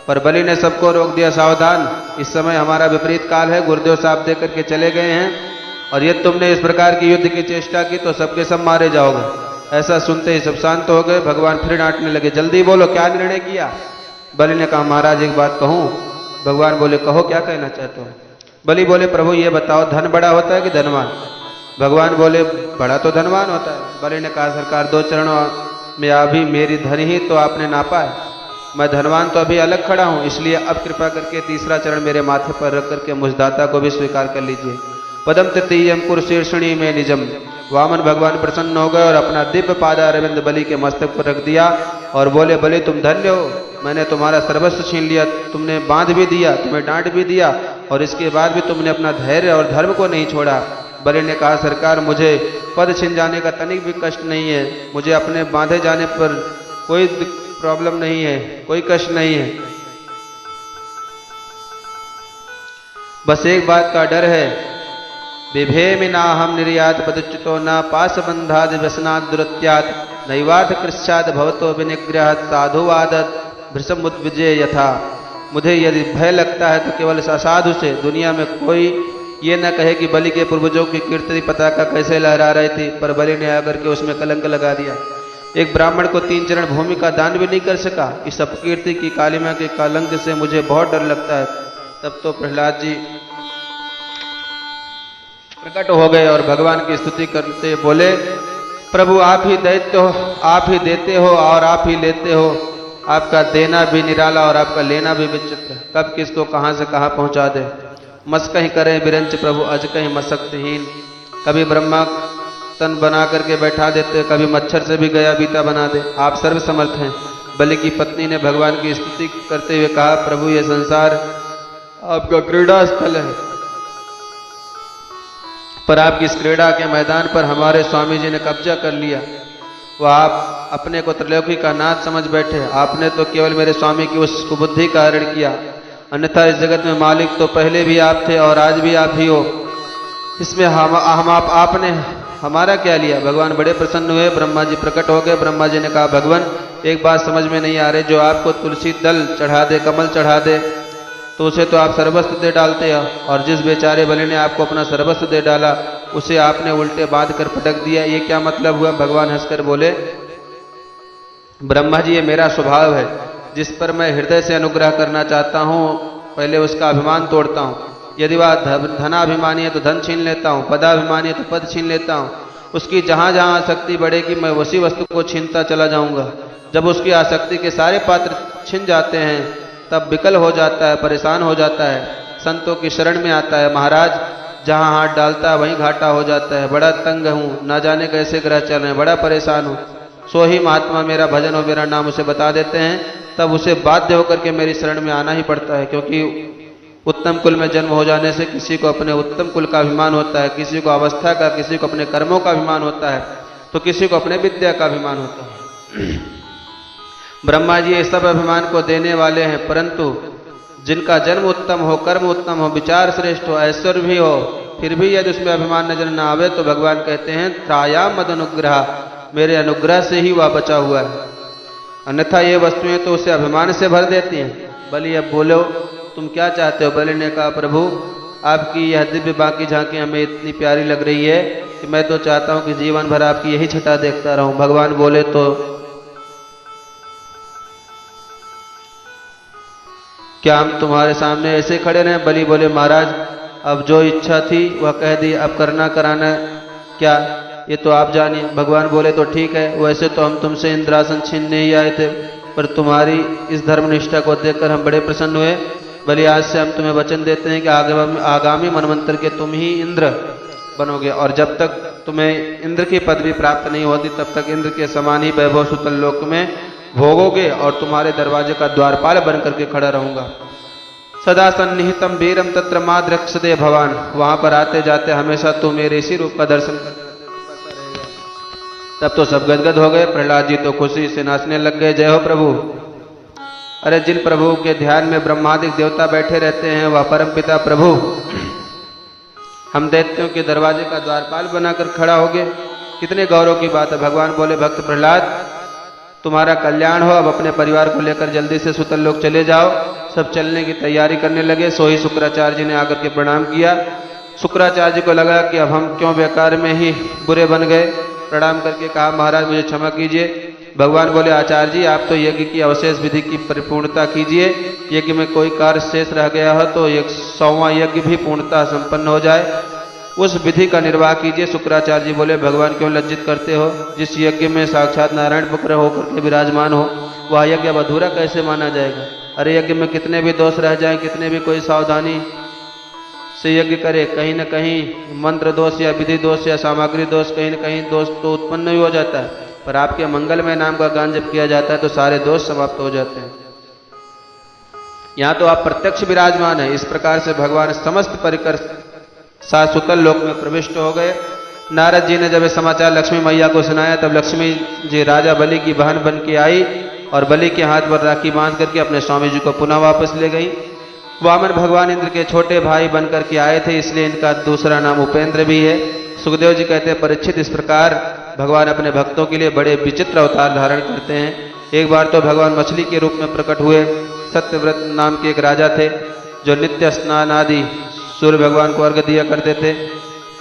पर बलि ने सबको रोक दिया, सावधान, इस समय हमारा विपरीत काल है, गुरुदेव साप दे करके चले गए हैं और यदि तुमने इस प्रकार की युद्ध की चेष्टा की तो सबके सब मारे जाओगे। ऐसा सुनते ही सब शांत हो गए। भगवान फिर डांटने लगे, जल्दी बोलो क्या निर्णय किया? बलि ने कहा महाराज एक बात कहूं? भगवान बोले कहो, क्या कहना चाहते हो? बलि बोले प्रभु ये बताओ धन बड़ा होता है कि धनवान? भगवान बोले बड़ा तो धनवान होता है। बलि ने कहा सरकार 2 चरणों में अभी मेरी धन ही तो आपने नापा है, मैं धनवान तो अभी अलग खड़ा हूं, इसलिए अब कृपा करके तीसरा चरण मेरे माथे पर रख करके मुझ दाता को भी स्वीकार कर लीजिए। पदम तृतीयम कुरुशीर्षणी में निजम। वामन भगवान प्रसन्न हो गए और अपना दिव्य पादा अरविंद बलि के मस्तक पर रख दिया और बोले बलि तुम धन्य हो, मैंने तुम्हारा सर्वस्व छीन लिया, तुमने बांध भी दिया, तुम्हें डांट भी दिया और इसके बाद भी तुमने अपना धैर्य और धर्म को नहीं छोड़ा। बलि ने कहा सरकार मुझे पद छिन जाने का तनिक भी कष्ट नहीं है, मुझे अपने बांधे जाने पर कोई प्रॉब्लम नहीं है, कोई कष्ट नहीं है, बस एक बात का डर है, बिभेमिना हम निर्यात पदच्युतो न पाशबंधाद व्यसनाद दुरत्यात नैवाथ कृष्याद भवतो विनिग्रहात् साधुवादत भृशमुद्विजय यथा। मुझे यदि भय लगता है तो केवल असाधु से, दुनिया में कोई ये न कहे कि बलि के पूर्वजों की कीर्ति पताका कैसे लहरा रही थी, पर बलि ने आकर के उसमें कलंक लगा दिया। एक ब्राह्मण को 3 चरण भूमि का दान भी नहीं कर सका, इस अपकीर्ति की कालिमा के कलंक से मुझे बहुत डर लगता है। तब तो प्रहलाद जी प्रकट हो गए और भगवान की स्तुति करते बोले प्रभु आप ही दैत्य हो, आप ही देते हो और आप ही लेते हो, आपका देना भी निराला और आपका लेना भी विचित्र, कब किसको कहां से कहां पहुंचा दे। मस कहीं करें बिरंच प्रभु अज कहीं मशक्तहीन। कभी ब्रह्मा तन बना करके बैठा देते, कभी मच्छर से भी गया बीता बना दे, आप सर्व समर्थ हैं। बलि की पत्नी ने भगवान की स्तुति करते हुए कहा प्रभु ये संसार आपका क्रीड़ा स्थल है, पर आपकी इस क्रीड़ा के मैदान पर हमारे स्वामी जी ने कब्जा कर लिया। वह आप अपने को त्रिलोकी का नाथ समझ बैठे, आपने तो केवल मेरे स्वामी की उस कुबुद्धि का हरण किया, अन्यथा इस जगत में मालिक तो पहले भी आप थे और आज भी आप ही हो, इसमें आपने हमारा क्या लिया। भगवान बड़े प्रसन्न हुए, ब्रह्मा जी प्रकट हो गए। ब्रह्मा जी ने कहा भगवान एक बात समझ में नहीं आ रही, जो आपको तुलसी दल चढ़ा दे, कमल चढ़ा दे तो उसे तो आप सर्वस्व दे डालते हैं, और जिस बेचारे बलि ने आपको अपना सर्वस्व दे डाला उसे आपने उल्टे बांध कर पटक दिया, ये क्या मतलब हुआ। भगवान हंसकर बोले ब्रह्मा जी ये मेरा स्वभाव है, जिस पर मैं हृदय से अनुग्रह करना चाहता हूँ पहले उसका अभिमान तोड़ता हूँ। यदि वह धनाभिमानी है तो धन छीन लेता हूँ, पदाभिमानी है तो पद छीन लेता हूँ, उसकी जहाँ जहाँ आसक्ति बढ़ेगी मैं उसी वस्तु को छीनता चला जाऊंगा। जब उसकी आसक्ति के सारे पात्र छिन जाते हैं तब विकल हो जाता है, परेशान हो जाता है, संतों की शरण में आता है। महाराज जहाँ हाथ डालता है वहीं घाटा हो जाता है, बड़ा तंग हूँ, ना जाने कैसे ग्रह चल रहे हैं, बड़ा परेशान हूँ। सो ही महात्मा मेरा भजन और मेरा नाम उसे बता देते हैं, तब उसे बाध्य होकर के मेरी शरण में आना ही पड़ता है, क्योंकि उत्तम कुल में जन्म हो जाने से किसी को अपने उत्तम कुल का अभिमान होता है, किसी को अवस्था का, किसी को अपने कर्मों का अभिमान होता है, तो किसी को अपने विद्या का अभिमान होता है। ब्रह्मा जी ये सब अभिमान को देने वाले हैं, परंतु जिनका जन्म उत्तम हो, कर्म उत्तम हो, विचार श्रेष्ठ हो, ऐश्वर्य भी हो, फिर भी यदि उसमें अभिमान नजर न आवे तो भगवान कहते हैं त्राया मद अनुग्रह, मेरे अनुग्रह से ही वह बचा हुआ है, अन्यथा ये वस्तुएं तो उसे अभिमान से भर देती हैं। बलि अब बोलो तुम क्या चाहते हो। बलि ने कहा प्रभु आपकी यह दिव्य बाकी झांकी हमें इतनी प्यारी लग रही है कि मैं तो चाहता हूं कि जीवन भर आपकी यही छटा देखता रहूं। भगवान बोले तो क्या हम तुम्हारे सामने ऐसे खड़े रहे। बलि बोले महाराज अब जो इच्छा थी वह कह दी, अब करना कराना क्या ये तो आप जानिए। भगवान बोले तो ठीक है, वैसे तो हम तुमसे इंद्रासन छीनने ही आए थे, पर तुम्हारी इस धर्मनिष्ठा को देखकर हम बड़े प्रसन्न हुए। बलि आज से हम तुम्हें वचन देते हैं कि आगामी मनवंतर के तुम ही इंद्र बनोगे, और जब तक तुम्हें इंद्र की पदवी प्राप्त नहीं होती तब तक इंद्र के समान ही वैभव सुतल लोक में भोगोगे, और तुम्हारे दरवाजे का द्वारपाल बन करके खड़ा रहूंगा। सदा सन्निहितम वीरम तत्र मां द्रक्षते भवान, वहां पर आते जाते हमेशा तू मेरे इसी रूप का दर्शन करते रहेगा। तब तो सब गदगद हो गए। प्रहलाद जी तो खुशी से नाचने लग गए, जय हो प्रभु। अरे जिन प्रभु के ध्यान में ब्रह्मादिक देवता बैठे रहते हैं वह परमपिता प्रभु हम दैत्यों के दरवाजे का द्वारपाल बनाकर खड़ा हो गए, कितने गौरव की बात है। भगवान बोले, भक्त प्रहलाद तुम्हारा कल्याण हो, अब अपने परिवार को लेकर जल्दी से सुतल लोक चले जाओ। सब चलने की तैयारी करने लगे। सो ही शुक्राचार्य जी ने आकर के प्रणाम किया। शुक्राचार्य जी को लगा कि अब हम क्यों बेकार में ही बुरे बन गए। प्रणाम करके कहा, महाराज मुझे क्षमा कीजिए। भगवान बोले, आचार्य जी आप तो यज्ञ की अवशेष विधि की परिपूर्णता कीजिए, यज्ञ में कोई कार्य शेष रह गया हो तो 100वां यज्ञ भी पूर्णता संपन्न हो जाए, उस विधि का निर्वाह कीजिए। शुक्राचार्य जी बोले, भगवान क्यों लज्जित करते हो, जिस यज्ञ में साक्षात नारायण पुत्र होकर के विराजमान हो वह यज्ञ अब अधूरा कैसे माना जाएगा। अरे यज्ञ में कितने भी दोष रह जाएं, कितने भी कोई सावधानी से यज्ञ करे, कहीं न कहीं मंत्र दोष या विधि दोष या सामग्री दोष, कहीं न कहीं दोष तो उत्पन्न ही हो जाता है। पर आपके मंगलमय नाम का गान जब किया जाता है तो सारे दोष समाप्त हो जाते हैं। यहाँ तो आप प्रत्यक्ष विराजमान है। इस प्रकार से भगवान समस्त परिकर साथ सुतल लोक में प्रविष्ट हो गए। नारद जी ने जब ये समाचार लक्ष्मी मैया को सुनाया तब लक्ष्मी जी राजा बलि की बहन बन के आई और बलि के हाथ पर राखी बांध करके अपने स्वामी जी को पुनः वापस ले गई। वामन भगवान इंद्र के छोटे भाई बन करके आए थे, इसलिए इनका दूसरा नाम उपेंद्र भी है। सुखदेव जी कहते हैं, परीक्षित इस प्रकार भगवान अपने भक्तों के लिए बड़े विचित्र अवतार धारण करते हैं। एक बार तो भगवान मछली के रूप में प्रकट हुए। सत्यव्रत नाम के एक राजा थे जो नित्य स्नान आदि सूर्य भगवान को अर्घ्य दिया करते थे।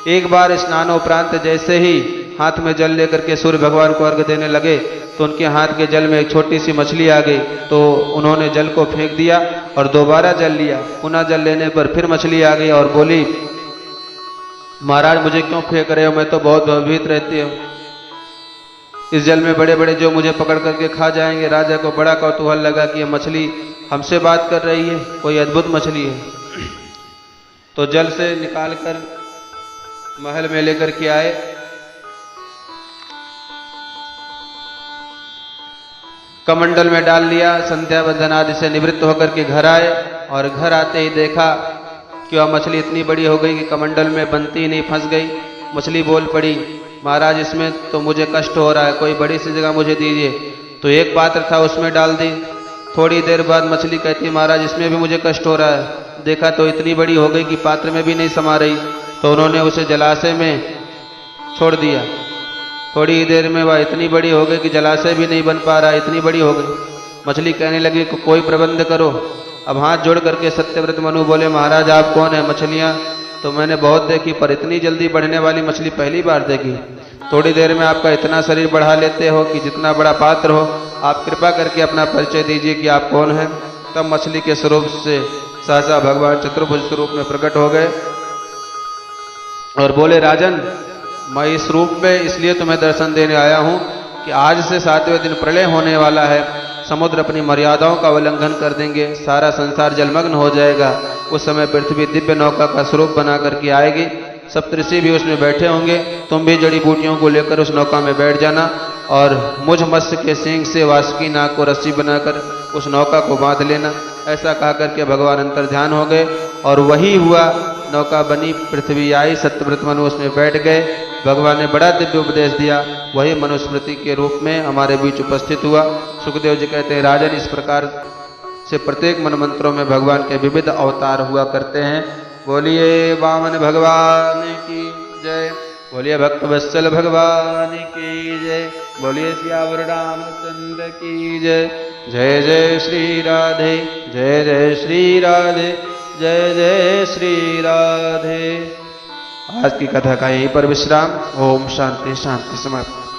एक बार स्नानोपरांत जैसे ही हाथ में जल लेकर के सूर्य भगवान को अर्घ्य देने लगे तो उनके हाथ के जल में एक छोटी सी मछली आ गई, तो उन्होंने जल को फेंक दिया और दोबारा जल लिया। पुनः जल लेने पर फिर मछली आ गई और बोली, महाराज मुझे क्यों फेंक रहे हो, मैं तो बहुत भयभीत रहती हूँ, इस जल में बड़े बड़े जो मुझे पकड़ करके खा जाएंगे। राजा को बड़ा कौतूहल लगा कि ये मछली हमसे बात कर रही है, कोई अद्भुत मछली है। तो जल से निकालकर महल में लेकर के आए। कमंडल में डाल लिया, संध्या बंधन आदि से निवृत्त होकर के घर आए और घर आते ही देखा कि वह मछली इतनी बड़ी हो गई कि कमंडल में बनती नहीं, फंस गई। मछली बोल पड़ी, महाराज इसमें तो मुझे कष्ट हो रहा है, कोई बड़ी सी जगह मुझे दीजिए। तो एक पात्र था उसमें डाल दी। थोड़ी देर बाद मछली कहती, महाराज इसमें भी मुझे कष्ट हो रहा है। देखा तो इतनी बड़ी हो गई कि पात्र में भी नहीं समा रही। तो उन्होंने उसे जलाशय में छोड़ दिया। थोड़ी देर में वह इतनी बड़ी हो गई कि जलाशय भी नहीं बन पा रहा, इतनी बड़ी हो गई। मछली कहने लगी कि कोई प्रबंध करो। अब हाथ जोड़ करके सत्यव्रत मनु बोले, महाराज आप कौन है? मछलियाँ तो मैंने बहुत देखी पर इतनी जल्दी बढ़ने वाली मछली पहली बार देखी। थोड़ी देर में आपका इतना शरीर बढ़ा लेते हो कि जितना बड़ा पात्र हो, आप कृपा करके अपना परिचय दीजिए कि आप कौन हैं। तब मछली के स्वरूप से सहसा भगवान चतुर्भुज स्वरूप में प्रकट हो गए और बोले, राजन मैं इस रूप में इसलिए तुम्हें दर्शन देने आया हूं कि आज से 7वें दिन प्रलय होने वाला है। समुद्र अपनी मर्यादाओं का उल्लंघन कर देंगे, सारा संसार जलमग्न हो जाएगा। उस समय पृथ्वी दिव्य नौका का स्वरूप बना करके आएगी, सप्तऋषि भी उसमें बैठे होंगे। तुम भी जड़ी बूटियों को लेकर उस नौका में बैठ जाना और मुझ मत्स्य के सींग से वासुकी नाग को रस्सी बनाकर उस नौका को बांध लेना। ऐसा कहा करके भगवान अंतर ध्यान हो गए और वही हुआ। नौका बनी, पृथ्वी आई, सत्यव्रत मनु उसमें बैठ गए। भगवान ने बड़ा दिव्य उपदेश दिया, वही मनुस्मृति के रूप में हमारे बीच उपस्थित हुआ। सुखदेव जी कहते हैं, राजन इस प्रकार से प्रत्येक मनमंत्रों में भगवान के विविध अवतार हुआ करते हैं। बोलिए वामन भगवान की जय, बोलिए भक्त वत्सल भगवान की जय, बोलिए सियावर रामचंद्र की जय। जय जय श्री राधे, जय जय श्री राधे, जय जय श्री राधे। आज की कथा का यहीं पर विश्राम। ओम शांति शांति समाप्त।